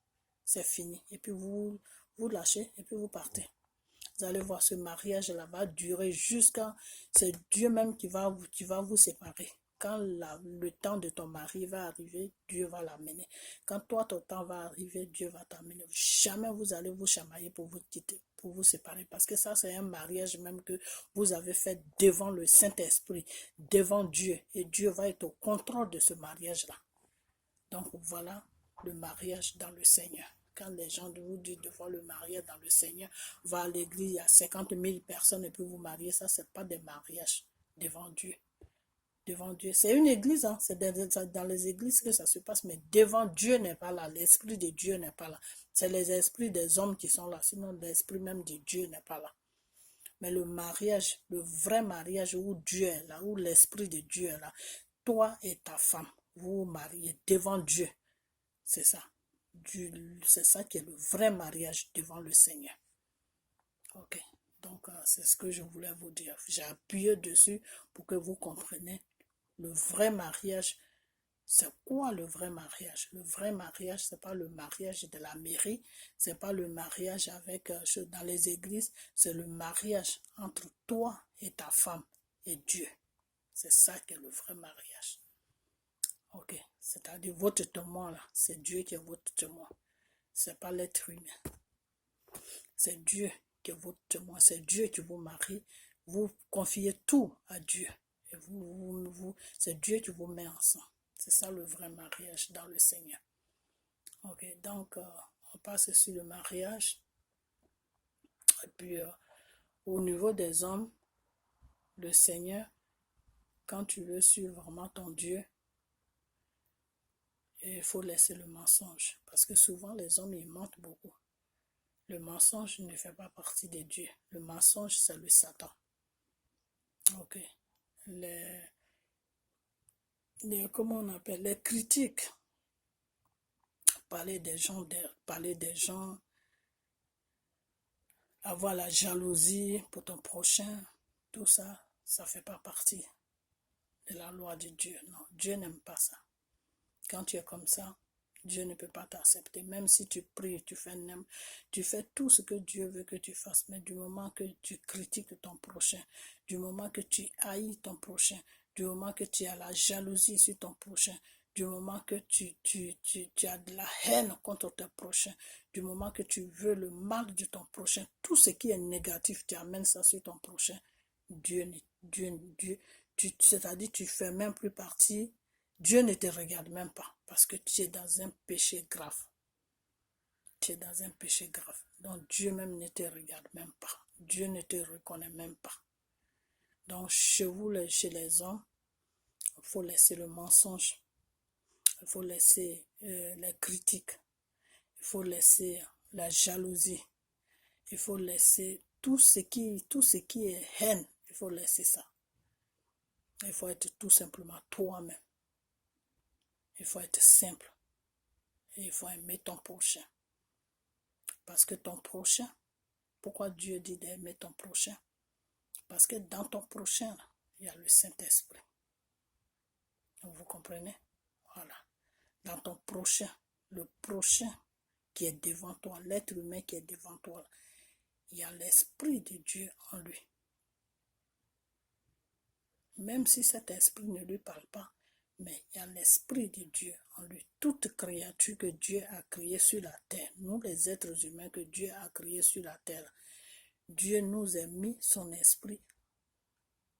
C'est fini. Et puis vous lâchez et puis vous partez. Vous allez voir, ce mariage-là va durer jusqu'à... C'est Dieu même qui va vous séparer. Quand le temps de ton mari va arriver, Dieu va l'amener. Quand toi, ton temps va arriver, Dieu va t'amener. Jamais vous allez vous chamailler pour vous quitter, pour vous séparer. Parce que ça, c'est un mariage même que vous avez fait devant le Saint-Esprit, devant Dieu. Et Dieu va être au contrôle de ce mariage-là. Donc voilà le mariage dans le Seigneur. Quand les gens vous disent de voir le mariage dans le Seigneur, va à l'église, il y a 50 000 personnes et puis vous mariez, ça, c'est pas des mariages devant Dieu. Devant Dieu. C'est une église, hein? C'est dans les églises que ça se passe, mais devant Dieu n'est pas là. L'esprit de Dieu n'est pas là. C'est les esprits des hommes qui sont là, sinon l'esprit même de Dieu n'est pas là. Mais le mariage, le vrai mariage où Dieu est là, où l'esprit de Dieu est là, toi et ta femme, vous vous mariez devant Dieu. C'est ça. C'est ça qui est le vrai mariage devant le Seigneur. Ok. Donc, c'est ce que je voulais vous dire. J'ai appuyé dessus pour que vous compreniez le vrai mariage. C'est quoi le vrai mariage? Le vrai mariage, c'est pas le mariage de la mairie, c'est pas le mariage avec dans les églises, c'est le mariage entre toi et ta femme et Dieu. C'est ça qui est le vrai mariage. Ok, c'est-à-dire votre témoin là, c'est Dieu qui est votre témoin. C'est pas l'être humain. C'est Dieu qui est votre témoin. C'est Dieu qui vous marie. Vous confiez tout à Dieu. Et c'est Dieu qui vous met ensemble. C'est ça le vrai mariage dans le Seigneur. Ok, donc on passe sur le mariage. Et puis au niveau des hommes, le Seigneur, quand tu veux suivre vraiment ton Dieu, il faut laisser le mensonge. Parce que souvent les hommes, ils mentent beaucoup. Le mensonge ne fait pas partie de Dieu. Le mensonge, c'est le Satan. Ok. Comment on appelle, les critiques, parler des gens, avoir la jalousie pour ton prochain, tout ça, ça fait pas partie de la loi de Dieu. Non, Dieu n'aime pas ça. Quand tu es comme ça, Dieu ne peut pas t'accepter. Même si tu pries, tu fais tout ce que Dieu veut que tu fasses. Mais du moment que tu critiques ton prochain, du moment que tu haïs ton prochain, du moment que tu as la jalousie sur ton prochain, du moment que tu as de la haine contre ton prochain, du moment que tu veux le mal de ton prochain, tout ce qui est négatif, tu amènes ça sur ton prochain. C'est-à-dire tu fais même plus partie. Dieu ne te regarde même pas parce que tu es dans un péché grave. Tu es dans un péché grave. Donc Dieu même ne te regarde même pas. Dieu ne te reconnaît même pas. Donc chez les hommes, il faut laisser le mensonge. Il faut laisser les critiques. Il faut laisser la jalousie. Il faut laisser tout ce qui est haine. Il faut laisser ça. Il faut être tout simplement toi-même. Il faut être simple. Et il faut aimer ton prochain. Parce que ton prochain, pourquoi Dieu dit d'aimer ton prochain? Parce que dans ton prochain, il y a le Saint-Esprit. Vous comprenez? Voilà. Dans ton prochain, le prochain qui est devant toi, l'être humain qui est devant toi, il y a l'Esprit de Dieu en lui. Même si cet esprit ne lui parle pas, mais il y a l'Esprit de Dieu en lui. Toute créature que Dieu a créée sur la terre, nous les êtres humains que Dieu a créés sur la terre, Dieu nous a mis son esprit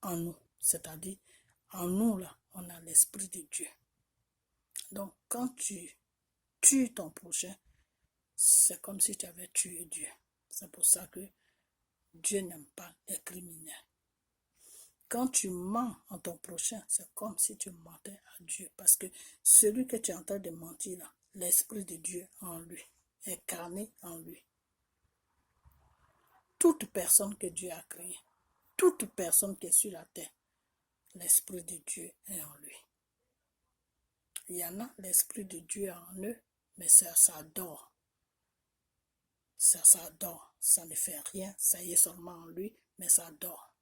en nous. C'est-à-dire, en nous, là, on a l'esprit de Dieu. Donc, quand tu tues ton prochain, c'est comme si tu avais tué Dieu. C'est pour ça que Dieu n'aime pas les criminels. Quand tu mens en ton prochain, c'est comme si tu mentais à Dieu. Parce que celui que tu es en train de mentir là, l'esprit de Dieu en lui, incarné en lui. Toute personne que Dieu a créée, toute personne qui est sur la terre, l'esprit de Dieu est en lui. Il y en a l'esprit de Dieu en eux, mais ça dort. Ça dort. Ça ne fait rien. Ça y est seulement en lui, mais ça dort.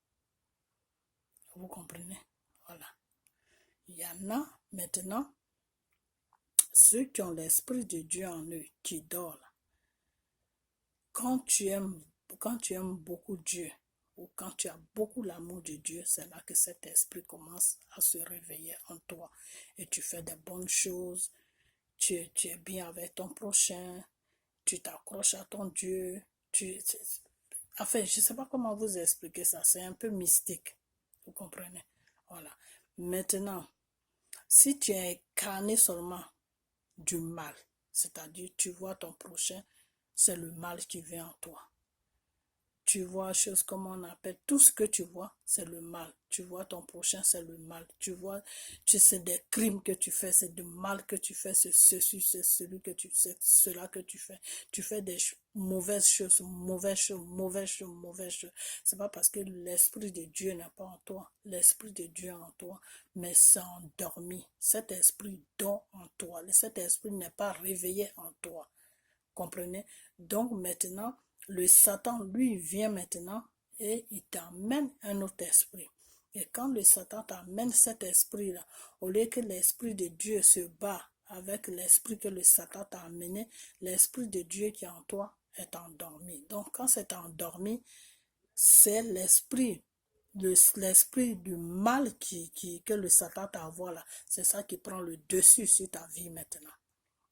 Vous comprenez? Voilà. Il y en a maintenant, ceux qui ont l'esprit de Dieu en eux, qui dorment. Quand tu aimes beaucoup Dieu, ou quand tu as beaucoup l'amour de Dieu, c'est là que cet esprit commence à se réveiller en toi. Et tu fais des bonnes choses, tu es bien avec ton prochain, tu t'accroches à ton Dieu. Enfin, je ne sais pas comment vous expliquer ça, c'est un peu mystique. Vous comprenez? Voilà. Maintenant, si tu es incarné seulement du mal, c'est-à-dire tu vois ton prochain, c'est le mal qui vient en toi. Tu vois choses comme on appelle, tout ce que tu vois, c'est le mal. Tu vois ton prochain, c'est le mal. Tu vois, c'est des crimes que tu fais, c'est du mal que tu fais, c'est ceci, c'est celui que tu c'est cela que tu fais. Tu fais des mauvaises choses, mauvaises choses, mauvaises choses, mauvaises choses. C'est pas parce que l'esprit de Dieu n'est pas en toi. L'esprit de Dieu est en toi, mais c'est endormi. Cet esprit dort en toi. Cet esprit n'est pas réveillé en toi. Comprenez? Donc maintenant, le Satan, lui, vient maintenant et il t'amène un autre esprit. Et quand le Satan t'amène cet esprit-là, au lieu que l'esprit de Dieu se bat avec l'esprit que le Satan t'a amené, l'esprit de Dieu qui est en toi est endormi. Donc quand c'est endormi, c'est l'esprit du mal que le Satan t'envoie là. C'est ça qui prend le dessus sur ta vie maintenant.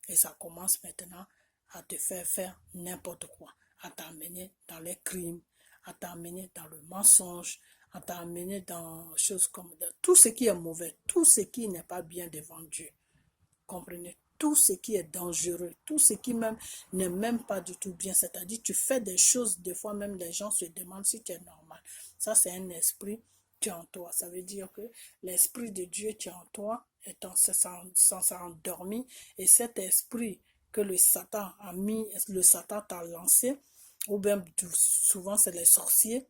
Et ça commence maintenant à te faire n'importe quoi, à t'amener dans les crimes, à t'amener dans le mensonge, à t'amener dans choses comme tout ce qui est mauvais, tout ce qui n'est pas bien devant Dieu. Comprenez? Tout ce qui est dangereux, tout ce qui même n'est même pas du tout bien. C'est-à-dire, tu fais des choses, des fois même les gens se demandent si tu es normal. Ça, c'est un esprit qui est en toi. Ça veut dire que l'esprit de Dieu qui est en toi est s'est endormi. Et cet esprit que le Satan a mis, le Satan t'a lancé, ou bien souvent c'est les sorciers,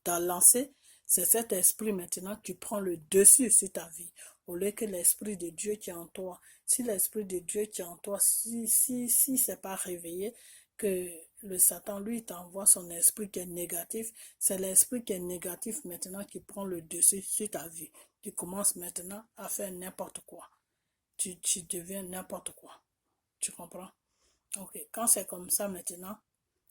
t'a lancé, c'est cet esprit maintenant qui prend le dessus sur ta vie, au lieu que l'esprit de Dieu qui est en toi. Si l'esprit de Dieu qui est en toi, si c'est pas réveillé, que le Satan, lui, t'envoie son esprit qui est négatif, c'est l'esprit qui est négatif maintenant qui prend le dessus sur ta vie, qui commence maintenant à faire n'importe quoi. Tu deviens n'importe quoi. Tu comprends? Ok, quand c'est comme ça maintenant,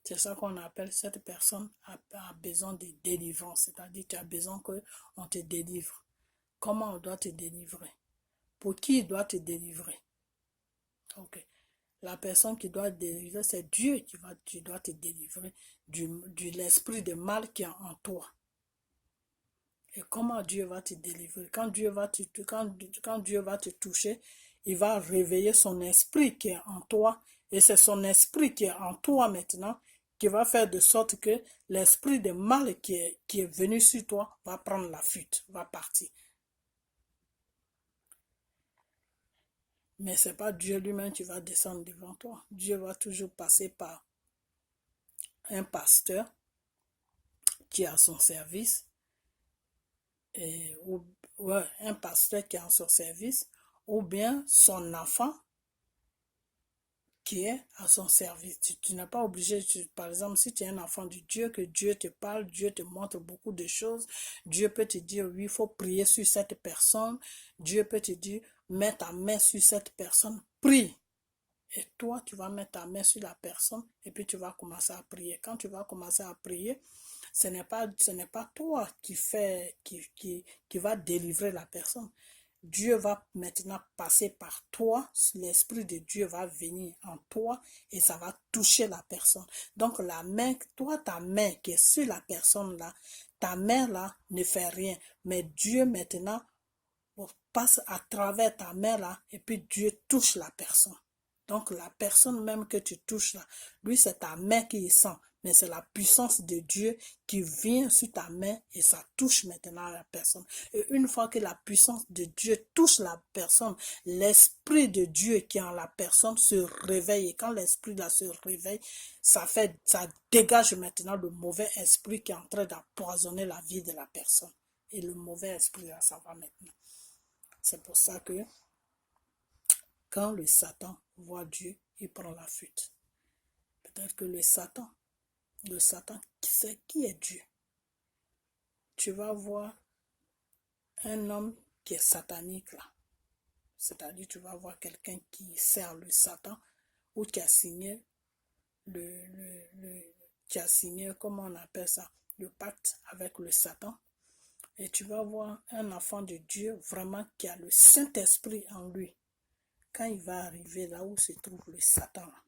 c'est ça qu'on appelle cette personne a besoin de délivrance, c'est-à-dire tu as besoin qu'on te délivre. Comment on doit te délivrer? Pour qui il doit te délivrer? Ok. La personne qui doit te délivrer, c'est Dieu qui doit te délivrer de l'esprit de mal qui est en toi. Et comment Dieu va te délivrer? Quand Dieu va te toucher, il va réveiller son esprit qui est en toi. Et c'est son esprit qui est en toi maintenant qui va faire de sorte que l'esprit de mal qui est venu sur toi va prendre la fuite, va partir. Mais ce n'est pas Dieu lui-même qui va descendre devant toi. Dieu va toujours passer par un pasteur qui est à son service. Ouais, un pasteur qui est en son service, ou bien son enfant qui est à son service. Tu n'es pas obligé, par exemple, si tu es un enfant de Dieu, que Dieu te parle, Dieu te montre beaucoup de choses, Dieu peut te dire, oui, il faut prier sur cette personne, Dieu peut te dire, mets ta main sur cette personne, prie. Et toi, tu vas mettre ta main sur la personne et puis tu vas commencer à prier. Quand tu vas commencer à prier, ce n'est pas toi qui va délivrer la personne. Dieu va maintenant passer par toi, l'Esprit de Dieu va venir en toi et ça va toucher la personne. Donc la main, toi ta main qui est sur la personne là, ta main là ne fait rien, mais Dieu maintenant passe à travers ta main là et puis Dieu touche la personne. Donc la personne même que tu touches là, lui c'est ta main qui sent, mais c'est la puissance de Dieu qui vient sur ta main et ça touche maintenant la personne. Et une fois que la puissance de Dieu touche la personne, l'esprit de Dieu qui est en la personne se réveille. Et quand l'esprit là se réveille, ça dégage maintenant le mauvais esprit qui est en train d'empoisonner la vie de la personne. Et le mauvais esprit là, ça va maintenant. C'est pour ça que quand le Satan voit Dieu, il prend la fuite. Peut-être que le Satan, c'est qui est Dieu. Tu vas voir un homme qui est satanique là. C'est-à-dire tu vas voir quelqu'un qui sert le Satan ou qui a signé comment on appelle ça, le pacte avec le Satan. Et tu vas voir un enfant de Dieu vraiment qui a le Saint-Esprit en lui. Quand il va arriver là où se trouve le Satan, là,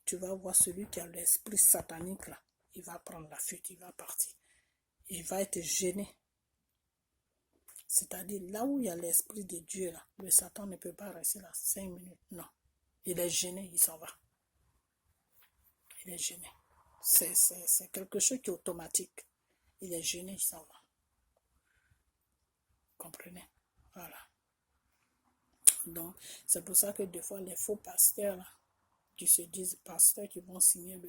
tu vas voir celui qui a l'esprit satanique là, il va prendre la fuite, il va partir. Il va être gêné. C'est-à-dire là où il y a l'esprit de Dieu là, le Satan ne peut pas rester là 5 minutes. Non. Il est gêné, il s'en va. Il est gêné. C'est quelque chose qui est automatique. Il est gêné, il s'en va. Comprenez? Voilà. Donc, c'est pour ça que des fois, les faux pasteurs, là, qui se disent pasteurs, qui vont signer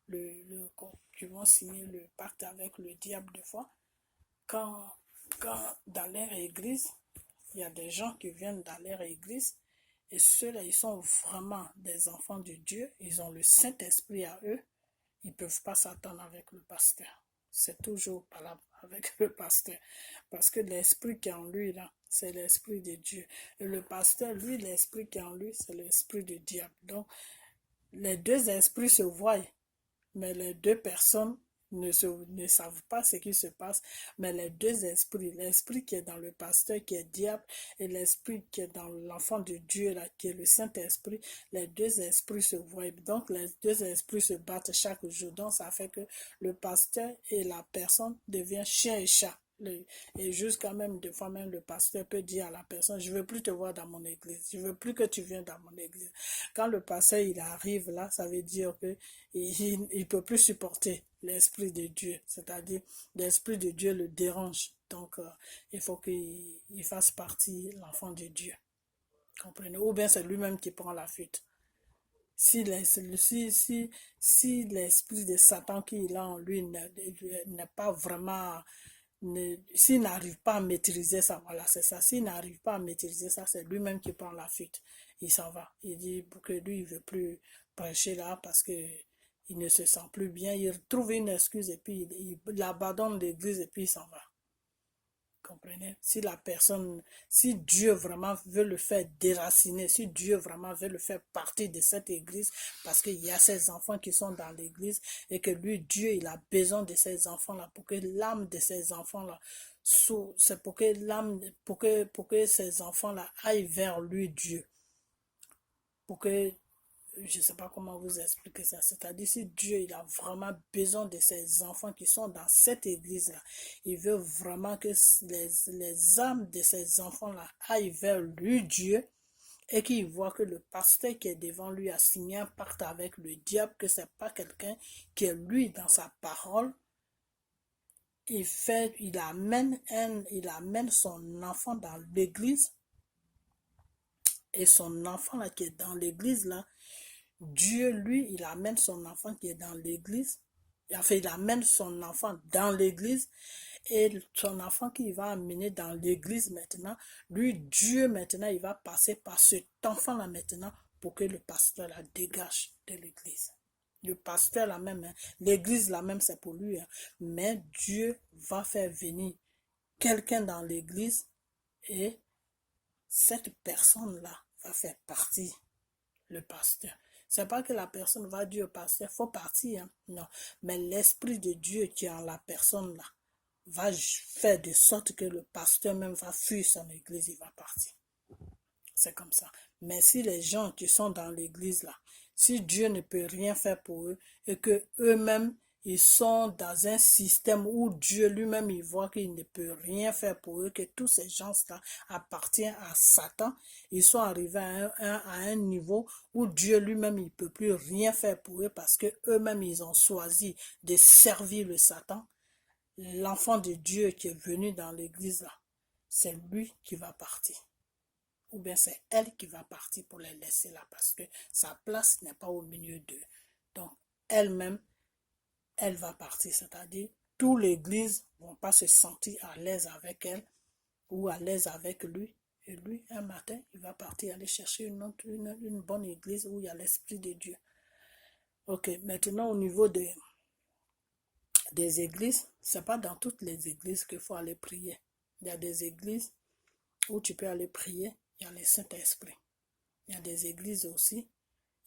qui vont signer le pacte avec le diable des fois, quand dans leur église, il y a des gens qui viennent dans leur église, et ceux-là, ils sont vraiment des enfants de Dieu, ils ont le Saint-Esprit à eux, ils ne peuvent pas s'attendre avec le pasteur. C'est toujours avec le pasteur. Parce que l'esprit qui est en lui, là, c'est l'esprit de Dieu. Et le pasteur, lui, l'esprit qui est en lui, c'est l'esprit du diable. Donc, les deux esprits se voient, mais les deux personnes ne savent pas ce qui se passe, mais les deux esprits, l'esprit qui est dans le pasteur qui est diable et l'esprit qui est dans l'enfant de Dieu là, qui est le Saint-Esprit, les deux esprits se voient, donc les deux esprits se battent chaque jour, donc ça fait que le pasteur et la personne deviennent chien et chat. Et jusqu'à même, des fois même, le pasteur peut dire à la personne, je ne veux plus te voir dans mon église, je ne veux plus que tu viennes dans mon église. Quand le pasteur, il arrive là, ça veut dire que il ne peut plus supporter l'Esprit de Dieu, c'est-à-dire l'Esprit de Dieu le dérange. Donc, il faut qu'il fasse partie l'enfant de Dieu. Comprenez? Ou bien c'est lui-même qui prend la fuite. Si l'esprit de Satan qui a en lui n'est pas vraiment, s'il n'arrive pas à maîtriser ça, voilà, c'est ça. S'il n'arrive pas à maîtriser ça, c'est lui-même qui prend la fuite. Il s'en va. Il dit que lui, il ne veut plus prêcher là parce que il ne se sent plus bien. Il trouve une excuse et puis il abandonne l'église et puis il s'en va. Comprenez? Si Dieu vraiment veut le faire déraciner, si Dieu vraiment veut le faire partir de cette église, parce qu'il y a ces enfants qui sont dans l'église et que lui, Dieu, il a besoin de ces enfants-là pour que l'âme de ces enfants-là, c'est pour que pour que ces enfants-là aillent vers lui, Dieu. Pour que je ne sais pas comment vous expliquer ça. C'est-à-dire, si Dieu il a vraiment besoin de ses enfants qui sont dans cette église-là, il veut vraiment que les âmes de ces enfants-là aillent vers lui, Dieu, et qu'il voit que le pasteur qui est devant lui a signé un pacte avec le diable, que ce n'est pas quelqu'un qui est lui dans sa parole. Il amène son enfant dans l'église, et son enfant là qui est dans l'église là, Dieu, lui, il amène son enfant qui est dans l'église. Enfin, il amène son enfant dans l'église. Et son enfant qu'il va amener dans l'église maintenant, lui, Dieu, maintenant, il va passer par cet enfant-là maintenant pour que le pasteur la dégage de l'église. Le pasteur là même, hein, l'église là même, c'est pour lui. Hein, mais Dieu va faire venir quelqu'un dans l'église et cette personne-là va faire partie le pasteur. C'est pas que la personne va dire au pasteur, faut partir, hein. Non. Mais l'esprit de Dieu qui est en la personne là, va faire de sorte que le pasteur même va fuir son église, il va partir. C'est comme ça. Mais si les gens qui sont dans l'église là, si Dieu ne peut rien faire pour eux et que eux-mêmes ils sont dans un système où Dieu lui-même il voit qu'il ne peut rien faire pour eux, que tous ces gens-là appartiennent à Satan, ils sont arrivés à un niveau où Dieu lui-même il ne peut plus rien faire pour eux parce que eux-mêmes ils ont choisi de servir le Satan. L'enfant de Dieu qui est venu dans l'église là, c'est lui qui va partir. Ou bien c'est elle qui va partir pour les laisser là parce que sa place n'est pas au milieu d'eux. Donc, elle-même, elle va partir, c'est-à-dire, toute l'église ne vont pas se sentir à l'aise avec elle ou à l'aise avec lui. Et lui, un matin, il va partir aller chercher une bonne église où il y a l'Esprit de Dieu. Ok, maintenant au niveau des églises, c'est pas dans toutes les églises qu'il faut aller prier. Il y a des églises où tu peux aller prier, il y a le Saint-Esprit. Il y a des églises aussi,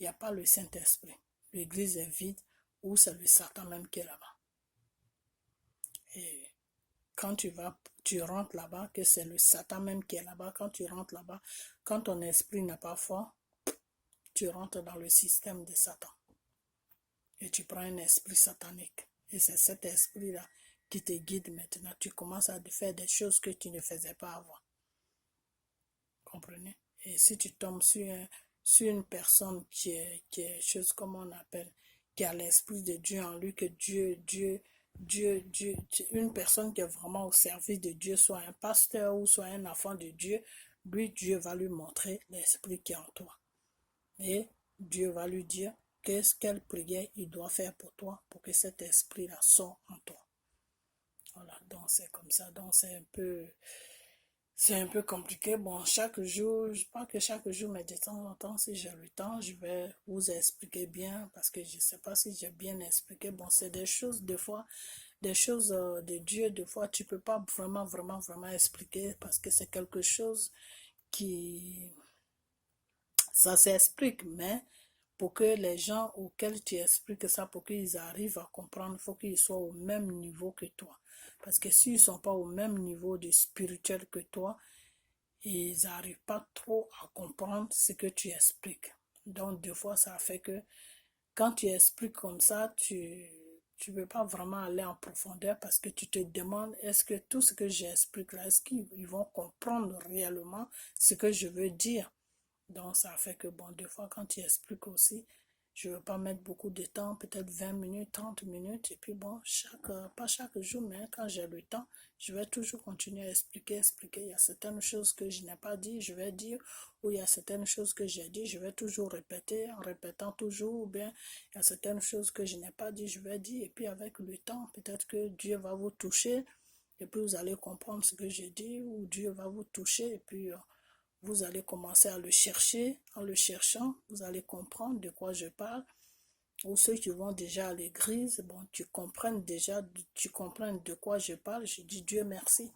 il n'y a pas le Saint-Esprit. L'église est vide, ou c'est le Satan même qui est là-bas. Et quand tu rentres là-bas, que c'est le Satan même qui est là-bas, quand tu rentres là-bas, quand ton esprit n'est pas fort, tu rentres dans le système de Satan. Et tu prends un esprit satanique. Et c'est cet esprit-là qui te guide maintenant. Tu commences à faire des choses que tu ne faisais pas avant. Comprenez? Et si tu tombes sur une personne qui est chose comme on appelle, qui a l'esprit de Dieu en lui, que une personne qui est vraiment au service de Dieu, soit un pasteur ou soit un enfant de Dieu, lui, Dieu va lui montrer l'esprit qui est en toi. Et Dieu va lui dire quelle prière il doit faire pour toi, pour que cet esprit-là sorte en toi. Voilà, donc c'est comme ça, donc c'est un peu compliqué. Bon, chaque jour, je pense que chaque jour, mais de temps en temps, si j'ai le temps, je vais vous expliquer bien, parce que je ne sais pas si j'ai bien expliqué. Bon, c'est des choses, des fois, des choses de Dieu, des fois, tu ne peux pas vraiment expliquer, parce que c'est quelque chose qui, ça s'explique, mais pour que les gens auxquels tu expliques ça, pour qu'ils arrivent à comprendre, il faut qu'ils soient au même niveau que toi. Parce que s'ils ne sont pas au même niveau de spirituel que toi, ils n'arrivent pas trop à comprendre ce que tu expliques. Donc, des fois, ça fait que quand tu expliques comme ça, tu ne peux pas vraiment aller en profondeur parce que tu te demandes, est-ce que tout ce que j'explique là, est-ce qu'ils vont comprendre réellement ce que je veux dire? Donc, ça fait que, bon, des fois, quand tu expliques aussi, je ne veux pas mettre beaucoup de temps, peut-être 20 minutes, 30 minutes, et puis bon, pas chaque jour, mais quand j'ai le temps, je vais toujours continuer à expliquer. Il y a certaines choses que je n'ai pas dit, je vais dire, ou il y a certaines choses que j'ai dit, je vais toujours répéter, en répétant toujours, ou bien il y a certaines choses que je n'ai pas dit, je vais dire, et puis avec le temps, peut-être que Dieu va vous toucher, et puis vous allez comprendre ce que j'ai dit, ou Dieu va vous toucher, et puis vous allez commencer à le chercher. En le cherchant, vous allez comprendre de quoi je parle. Ou ceux qui vont déjà à l'église, bon, tu comprends de quoi je parle. Je dis Dieu merci.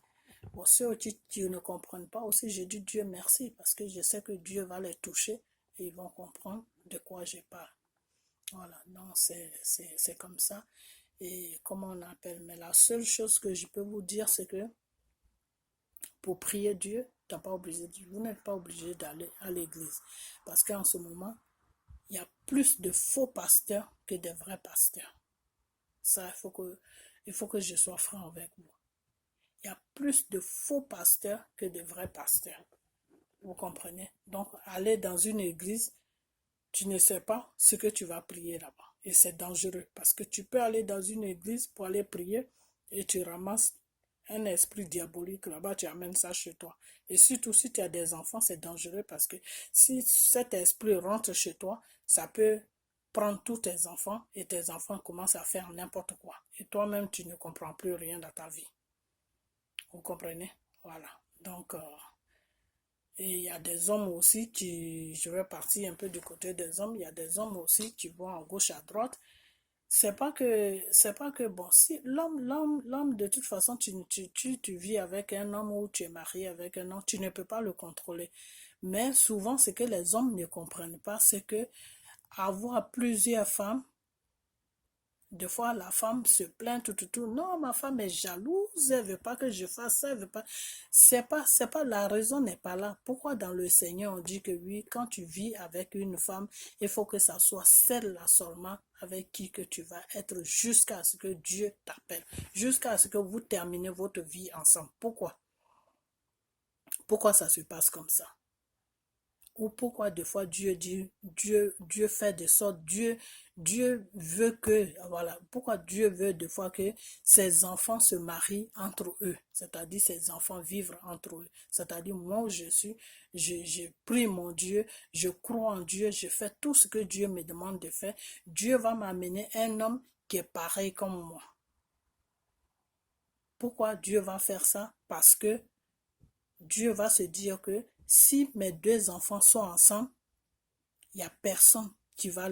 Pour ceux qui ne comprennent pas aussi, je dis Dieu merci parce que je sais que Dieu va les toucher et ils vont comprendre de quoi je parle. Voilà, donc c'est comme ça. Et comment on appelle? Mais la seule chose que je peux vous dire, c'est que pour prier Dieu, vous n'êtes pas obligé d'aller à l'église. Parce qu'en ce moment, il y a plus de faux pasteurs que de vrais pasteurs. Ça, il faut que je sois franc avec vous. Il y a plus de faux pasteurs que de vrais pasteurs. Vous comprenez? Donc, aller dans une église, tu ne sais pas ce que tu vas prier là-bas. Et c'est dangereux parce que tu peux aller dans une église pour aller prier et tu ramasses un esprit diabolique là-bas, tu amènes ça chez toi. Et surtout si tu as des enfants, c'est dangereux parce que si cet esprit rentre chez toi, ça peut prendre tous tes enfants et tes enfants commencent à faire n'importe quoi. Et toi-même, tu ne comprends plus rien dans ta vie. Vous comprenez? Voilà. Donc, et il y a des hommes aussi je vais partir un peu du côté des hommes, il y a des hommes aussi qui vont à gauche, à droite. C'est pas que, bon, si l'homme, de toute façon, tu vis avec un homme ou tu es marié avec un homme, tu ne peux pas le contrôler. Mais souvent, ce que les hommes ne comprennent pas, c'est que avoir plusieurs femmes, Des fois, la femme se plaint, tout. Non, ma femme est jalouse, elle veut pas que je fasse ça, elle veut pas. C'est pas, la raison n'est pas là. Pourquoi dans le Seigneur, on dit que oui, quand tu vis avec une femme, il faut que ça soit celle-là seulement avec qui que tu vas être jusqu'à ce que Dieu t'appelle, jusqu'à ce que vous terminez votre vie ensemble. Pourquoi? Pourquoi ça se passe comme ça? Ou pourquoi des fois Dieu fait de sorte, Dieu veut que, voilà, pourquoi Dieu veut des fois que ses enfants se marient entre eux, c'est-à-dire ses enfants vivent entre eux, c'est-à-dire moi où je suis, je prie mon Dieu, je crois en Dieu, je fais tout ce que Dieu me demande de faire, Dieu va m'amener un homme qui est pareil comme moi. Pourquoi Dieu va faire ça? Parce que Dieu va se dire que si mes deux enfants sont ensemble, il n'y a personne qui va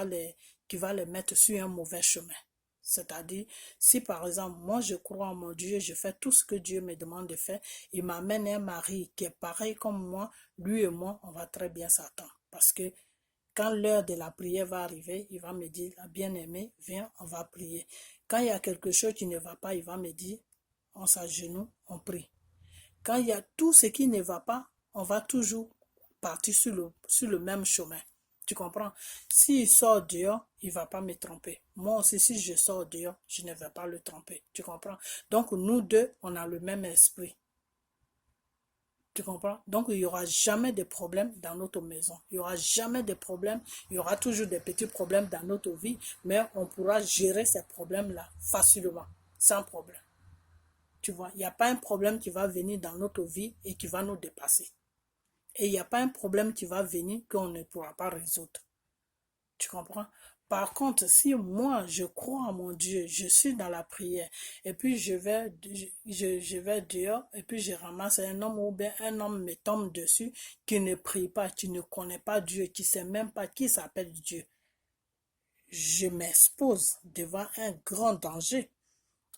les mettre sur un mauvais chemin. C'est-à-dire, si par exemple, moi je crois en mon Dieu, je fais tout ce que Dieu me demande de faire, il m'amène un mari qui est pareil comme moi, lui et moi, on va très bien s'attendre. Parce que quand l'heure de la prière va arriver, il va me dire, bien-aimé, viens, on va prier. Quand il y a quelque chose qui ne va pas, il va me dire, on s'agenouille, on prie. Quand il y a tout ce qui ne va pas, on va toujours partir sur le même chemin. Tu comprends? S'il sort dehors, il ne va pas me tromper. Moi aussi, si je sors dehors, je ne vais pas le tromper. Tu comprends? Donc, nous deux, on a le même esprit. Tu comprends? Donc, il n'y aura jamais de problème dans notre maison. Il n'y aura jamais de problème. Il y aura toujours des petits problèmes dans notre vie, mais on pourra gérer ces problèmes-là facilement, sans problème. Tu vois, il n'y a pas un problème qui va venir dans notre vie et qui va nous dépasser. Et il n'y a pas un problème qui va venir qu'on ne pourra pas résoudre. Tu comprends? Par contre, si moi, je crois en mon Dieu, je suis dans la prière, et puis je vais dehors, et puis je ramasse un homme, ou bien un homme me tombe dessus, qui ne prie pas, qui ne connaît pas Dieu, qui ne sait même pas qui s'appelle Dieu, je m'expose devant un grand danger.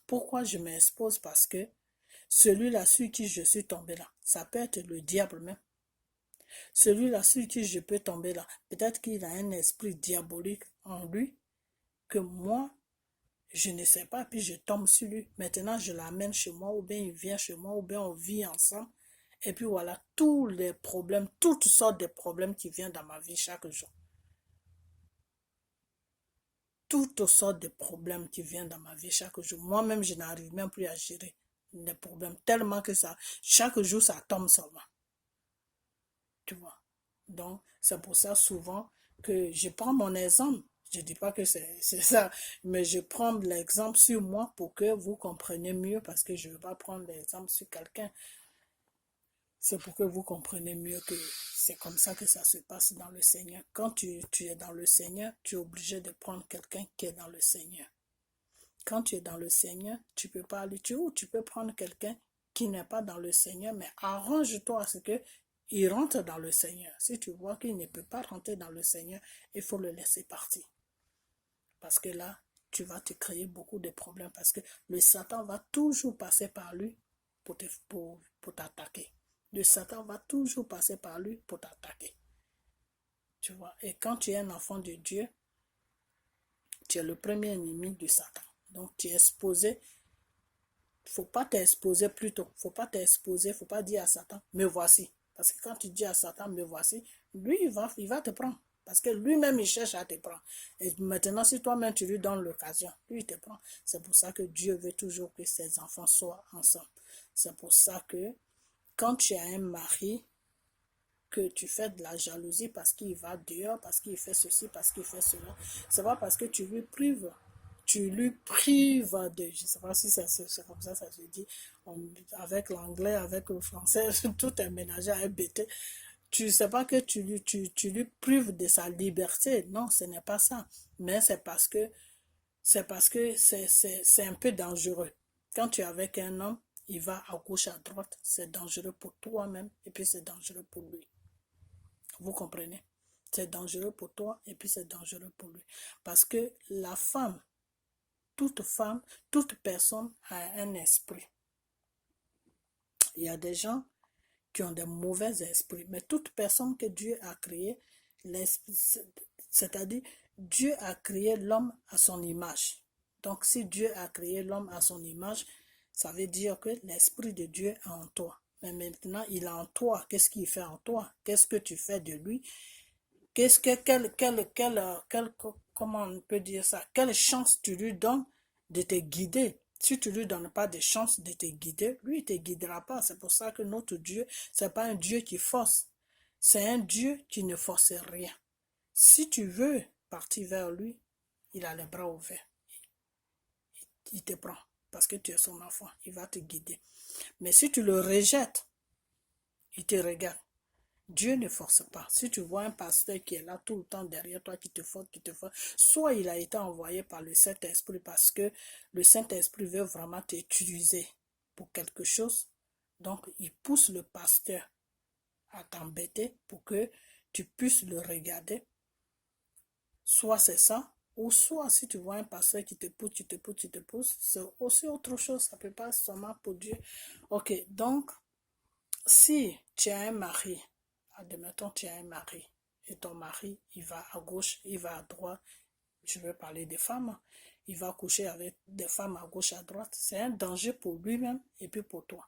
Pourquoi je m'expose? Parce que celui-là sur qui je suis tombé là, ça peut être le diable même. Celui-là sur qui je peux tomber là, peut-être qu'il a un esprit diabolique en lui que moi, je ne sais pas, puis je tombe sur lui. Maintenant, je l'amène chez moi, ou bien il vient chez moi, ou bien on vit ensemble. Et puis voilà, tous les problèmes, toutes sortes de problèmes qui viennent dans ma vie chaque jour. Toutes sortes de problèmes qui viennent dans ma vie chaque jour. Moi-même, je n'arrive même plus à gérer les problèmes, tellement que ça, chaque jour, ça tombe seulement. Tu vois. Donc, c'est pour ça souvent que je prends mon exemple. Je ne dis pas que c'est ça, mais je prends l'exemple sur moi pour que vous compreniez mieux, parce que je ne veux pas prendre l'exemple sur quelqu'un. C'est pour que vous compreniez mieux que c'est comme ça que ça se passe dans le Seigneur. Quand tu es dans le Seigneur, tu es obligé de prendre quelqu'un qui est dans le Seigneur. Quand tu es dans le Seigneur, tu peux pas aller, tu peux prendre quelqu'un qui n'est pas dans le Seigneur, mais arrange-toi à ce que il rentre dans le Seigneur. Si tu vois qu'il ne peut pas rentrer dans le Seigneur, il faut le laisser partir. Parce que là, tu vas te créer beaucoup de problèmes, parce que le Satan va toujours passer par lui pour t'attaquer. Le Satan va toujours passer par lui pour t'attaquer. Tu vois. Et quand tu es un enfant de Dieu, tu es le premier ennemi du Satan. Donc tu es exposé. Il ne faut pas t'exposer plutôt. Il ne faut pas t'exposer. Il ne faut pas dire à Satan, me voici. Parce que quand tu dis à Satan, me voici, lui, il va te prendre. Parce que lui-même, il cherche à te prendre. Et maintenant, si toi-même, tu lui donnes l'occasion, lui, il te prend. C'est pour ça que Dieu veut toujours que ses enfants soient ensemble. C'est pour ça que quand tu as un mari, que tu fais de la jalousie parce qu'il va dehors, parce qu'il fait ceci, parce qu'il fait cela, c'est pas parce que tu lui prives de, je sais pas si c'est comme ça se dit, avec l'anglais, avec le français, tout est mélangé à un bêté. Tu sais pas que tu lui prives de sa liberté. Non, ce n'est pas ça. Mais c'est parce que c'est un peu dangereux. Quand tu es avec un homme, il va à gauche, à droite. C'est dangereux pour toi-même et puis c'est dangereux pour lui. Vous comprenez? C'est dangereux pour toi et puis c'est dangereux pour lui. Parce que la femme, toute personne a un esprit. Il y a des gens qui ont des mauvais esprits, mais toute personne que Dieu a créée, c'est-à-dire Dieu a créé l'homme à son image. Donc, si Dieu a créé l'homme à son image, ça veut dire que l'Esprit de Dieu est en toi. Mais maintenant, il est en toi. Qu'est-ce qu'il fait en toi? Qu'est-ce que tu fais de lui? Comment on peut dire ça? Quelle chance tu lui donnes de te guider? Si tu lui donnes pas de chance de te guider, lui, il te guidera pas. C'est pour ça que notre Dieu, c'est pas un Dieu qui force. C'est un Dieu qui ne force rien. Si tu veux partir vers lui, il a les bras ouverts. Il te prend parce que tu es son enfant. Il va te guider. Mais si tu le rejettes, il te regarde. Dieu ne force pas. Si tu vois un pasteur qui est là tout le temps derrière toi, qui te force, soit il a été envoyé par le Saint-Esprit parce que le Saint-Esprit veut vraiment t'utiliser pour quelque chose. Donc, il pousse le pasteur à t'embêter pour que tu puisses le regarder. Soit c'est ça, ou soit si tu vois un pasteur qui te pousse, c'est aussi autre chose. Ça ne peut pas être seulement pour Dieu. Ok, donc, si tu as un mari, admettons tu as un mari, et ton mari, il va à gauche, il va à droite, je veux parler des femmes, il va coucher avec des femmes à gauche, à droite, c'est un danger pour lui-même et puis pour toi.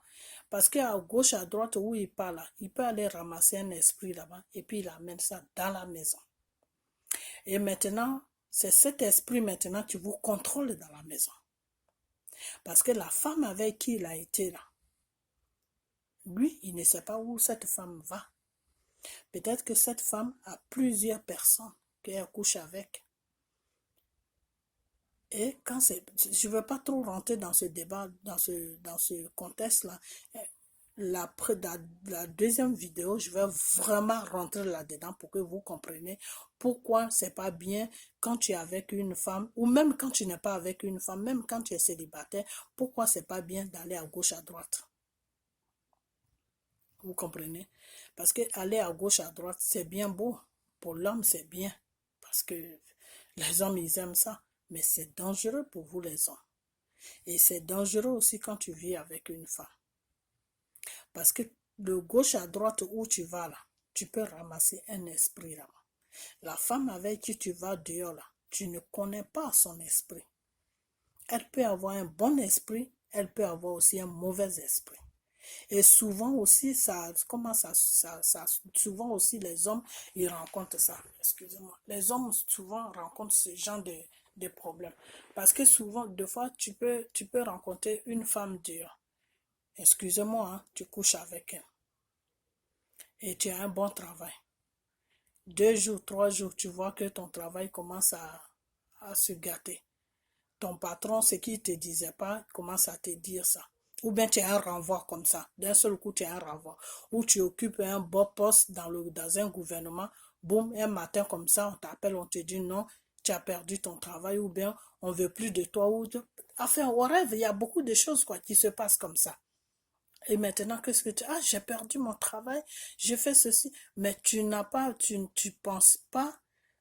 Parce qu'à gauche, à droite, où il parle, il peut aller ramasser un esprit là-bas et puis il amène ça dans la maison. Et maintenant, c'est cet esprit maintenant qui vous contrôle dans la maison. Parce que la femme avec qui il a été là, lui, il ne sait pas où cette femme va. Peut-être que cette femme a plusieurs personnes qu'elle couche avec. Et quand c'est... Je ne veux pas trop rentrer dans ce débat, dans ce contexte-là. La deuxième vidéo, je vais vraiment rentrer là-dedans pour que vous compreniez pourquoi c'est pas bien quand tu es avec une femme, ou même quand tu n'es pas avec une femme, même quand tu es célibataire, pourquoi c'est pas bien d'aller à gauche, à droite. Vous comprenez? Parce que aller à gauche, à droite, c'est bien beau. Pour l'homme, c'est bien. Parce que les hommes, ils aiment ça. Mais c'est dangereux pour vous, les hommes. Et c'est dangereux aussi quand tu vis avec une femme. Parce que de gauche à droite où tu vas là, tu peux ramasser un esprit là. La femme avec qui tu vas dehors là, tu ne connais pas son esprit. Elle peut avoir un bon esprit, elle peut avoir aussi un mauvais esprit. Et souvent aussi, souvent aussi les hommes, ils rencontrent ça. Excusez-moi. Les hommes souvent rencontrent ce genre de problèmes. Parce que souvent, des fois, tu peux rencontrer une femme dure. Excusez-moi, hein, tu couches avec elle. Et tu as un bon travail. 2 jours, 3 jours, tu vois que ton travail commence à se gâter. Ton patron, ce qu'il ne te disait pas, commence à te dire ça. Ou bien tu as un renvoi comme ça. D'un seul coup, tu as un renvoi. Ou tu occupes un bon poste dans un gouvernement. Boum, un matin comme ça, on t'appelle, on te dit non, tu as perdu ton travail. Ou bien on ne veut plus de toi. Enfin, au rêve, il y a beaucoup de choses qui se passent comme ça. Et maintenant, qu'est-ce que tu... Ah, j'ai perdu mon travail, j'ai fait ceci. Mais tu ne penses pas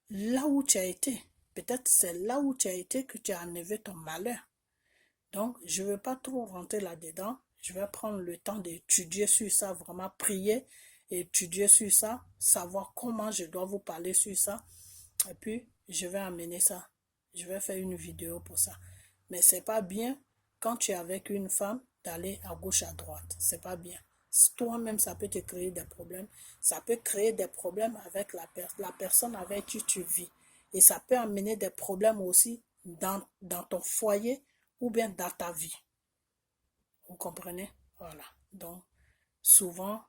là où tu as été. Peut-être c'est là où tu as été que tu as enlevé ton malheur. Donc, je ne veux pas trop rentrer là-dedans. Je vais prendre le temps d'étudier sur ça, vraiment prier, étudier sur ça, savoir comment je dois vous parler sur ça. Et puis, je vais amener ça. Je vais faire une vidéo pour ça. Mais c'est pas bien quand tu es avec une femme d'aller à gauche, à droite. C'est pas bien. Toi-même, ça peut te créer des problèmes. Ça peut créer des problèmes avec la personne avec qui tu vis. Et ça peut amener des problèmes aussi dans ton foyer ou bien dans ta vie. Vous comprenez? Voilà. Donc, souvent,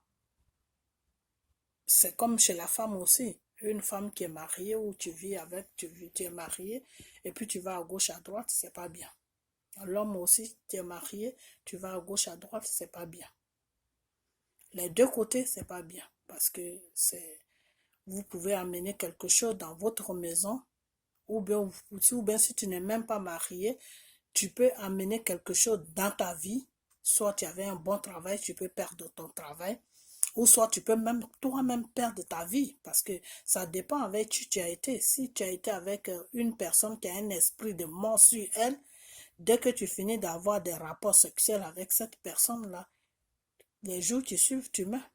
c'est comme chez la femme aussi. Une femme qui est mariée ou tu vis avec, tu es marié et puis tu vas à gauche, à droite, c'est pas bien. L'homme aussi, tu es marié, tu vas à gauche, à droite, c'est pas bien. Les deux côtés, c'est pas bien parce que vous pouvez amener quelque chose dans votre maison ou bien si tu n'es même pas marié, tu peux amener quelque chose dans ta vie. Soit tu avais un bon travail, tu peux perdre ton travail. Ou soit tu peux même toi-même perdre ta vie parce que ça dépend avec qui tu as été. Si tu as été avec une personne qui a un esprit de mort sur elle, dès que tu finis d'avoir des rapports sexuels avec cette personne-là, les jours qui suivent, tu meurs.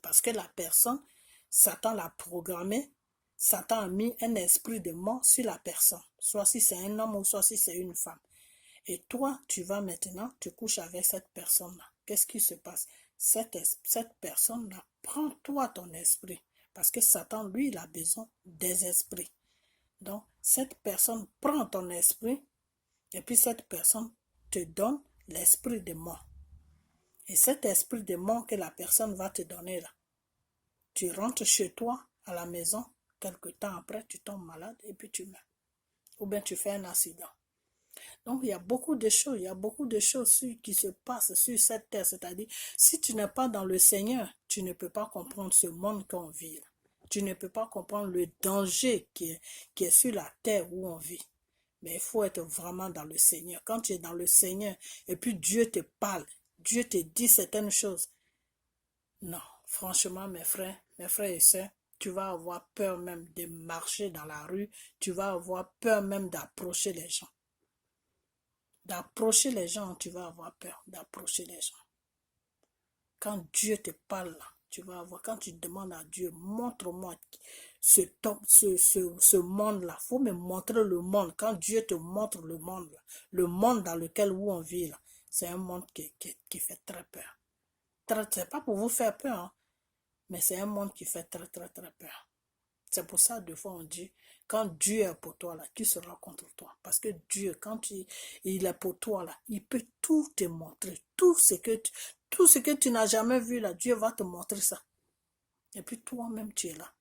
Parce que la personne, Satan l'a programmé Satan a mis un esprit de mort sur la personne, soit si c'est un homme ou soit si c'est une femme. Et toi, tu vas maintenant te coucher avec cette personne-là. Qu'est-ce qui se passe? Cette personne-là prend toi ton esprit. Parce que Satan, lui, il a besoin des esprits. Donc, cette personne prend ton esprit et puis cette personne te donne l'esprit de mort. Et cet esprit de mort que la personne va te donner là, tu rentres chez toi à la maison, quelque temps après, tu tombes malade et puis tu meurs. Ou bien tu fais un accident. Donc, il y a beaucoup de choses qui se passent sur cette terre. C'est-à-dire, si tu n'es pas dans le Seigneur, tu ne peux pas comprendre ce monde qu'on vit. Tu ne peux pas comprendre le danger qui est sur la terre où on vit. Mais il faut être vraiment dans le Seigneur. Quand tu es dans le Seigneur et puis Dieu te parle, Dieu te dit certaines choses. Non, franchement, mes frères et sœurs, tu vas avoir peur même de marcher dans la rue. Tu vas avoir peur même d'approcher les gens. D'approcher les gens, tu vas avoir peur d'approcher les gens. Quand Dieu te parle, tu vas avoir, quand tu demandes à Dieu, montre-moi ce monde-là. Il faut me montrer le monde. Quand Dieu te montre le monde dans lequel on vit, c'est un monde qui fait très peur. C'est pas pour vous faire peur, hein, mais c'est un monde qui fait très, très, très peur. C'est pour ça, des fois, on dit, quand Dieu est pour toi, là, qui sera contre toi? Parce que Dieu, quand il est pour toi, là, il peut tout te montrer. Tout ce que tu n'as jamais vu, là, Dieu va te montrer ça. Et puis, toi-même, tu es là.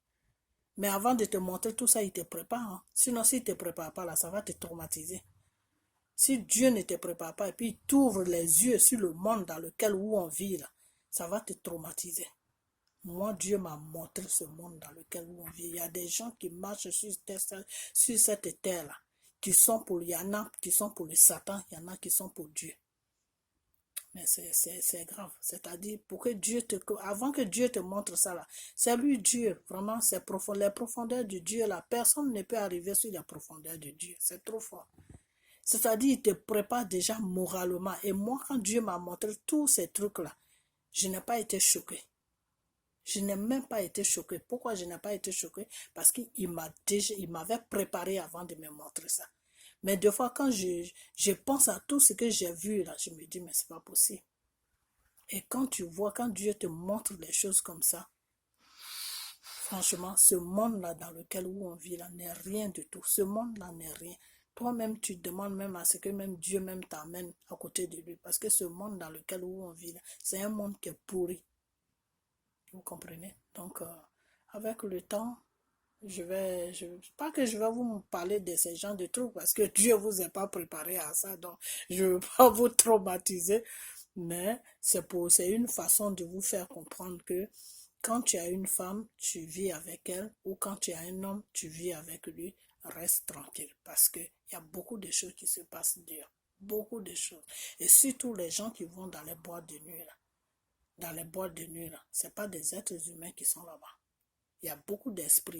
Mais avant de te montrer tout ça, il te prépare. Hein. Sinon, s'il ne te prépare pas, là, ça va te traumatiser. Si Dieu ne te prépare pas, et puis il t'ouvre les yeux sur le monde dans lequel on vit, là, ça va te traumatiser. Moi, Dieu m'a montré ce monde dans lequel on vit. Il y a des gens qui marchent sur cette terre-là. Il y en a qui sont pour le Satan, il y en a qui sont pour Dieu. Mais c'est grave. C'est-à-dire, avant que Dieu te montre ça, là, c'est lui Dieu. Vraiment, c'est profond. Les profondeurs de Dieu, là, personne ne peut arriver sur les profondeurs de Dieu. C'est trop fort. C'est-à-dire, il te prépare déjà moralement. Et moi, quand Dieu m'a montré tous ces trucs-là, je n'ai pas été choqué. Je n'ai même pas été choqué. Pourquoi je n'ai pas été choqué? Parce qu'il m'avait préparé avant de me montrer ça. Mais des fois, quand je pense à tout ce que j'ai vu, là, je me dis, mais c'est pas possible. Et quand Dieu te montre les choses comme ça, franchement, ce monde-là dans lequel on vit, là, n'est rien du tout. Ce monde-là n'est rien. Toi-même, tu demandes même à ce que même Dieu même t'amène à côté de lui. Parce que ce monde dans lequel on vit, c'est un monde qui est pourri. Vous comprenez? Donc, avec le temps, pas que je vais vous parler de ces gens de trucs parce que Dieu vous a pas préparé à ça, donc je ne veux pas vous traumatiser, mais c'est une façon de vous faire comprendre que quand tu as une femme, tu vis avec elle, ou quand tu as un homme, tu vis avec lui, reste tranquille parce qu'il y a beaucoup de choses qui se passent dehors, beaucoup de choses, et surtout les gens qui vont dans les boîtes de nuit, là. Dans les boîtes de nuit, là, ce n'est pas des êtres humains qui sont là-bas. Il y a beaucoup d'esprits.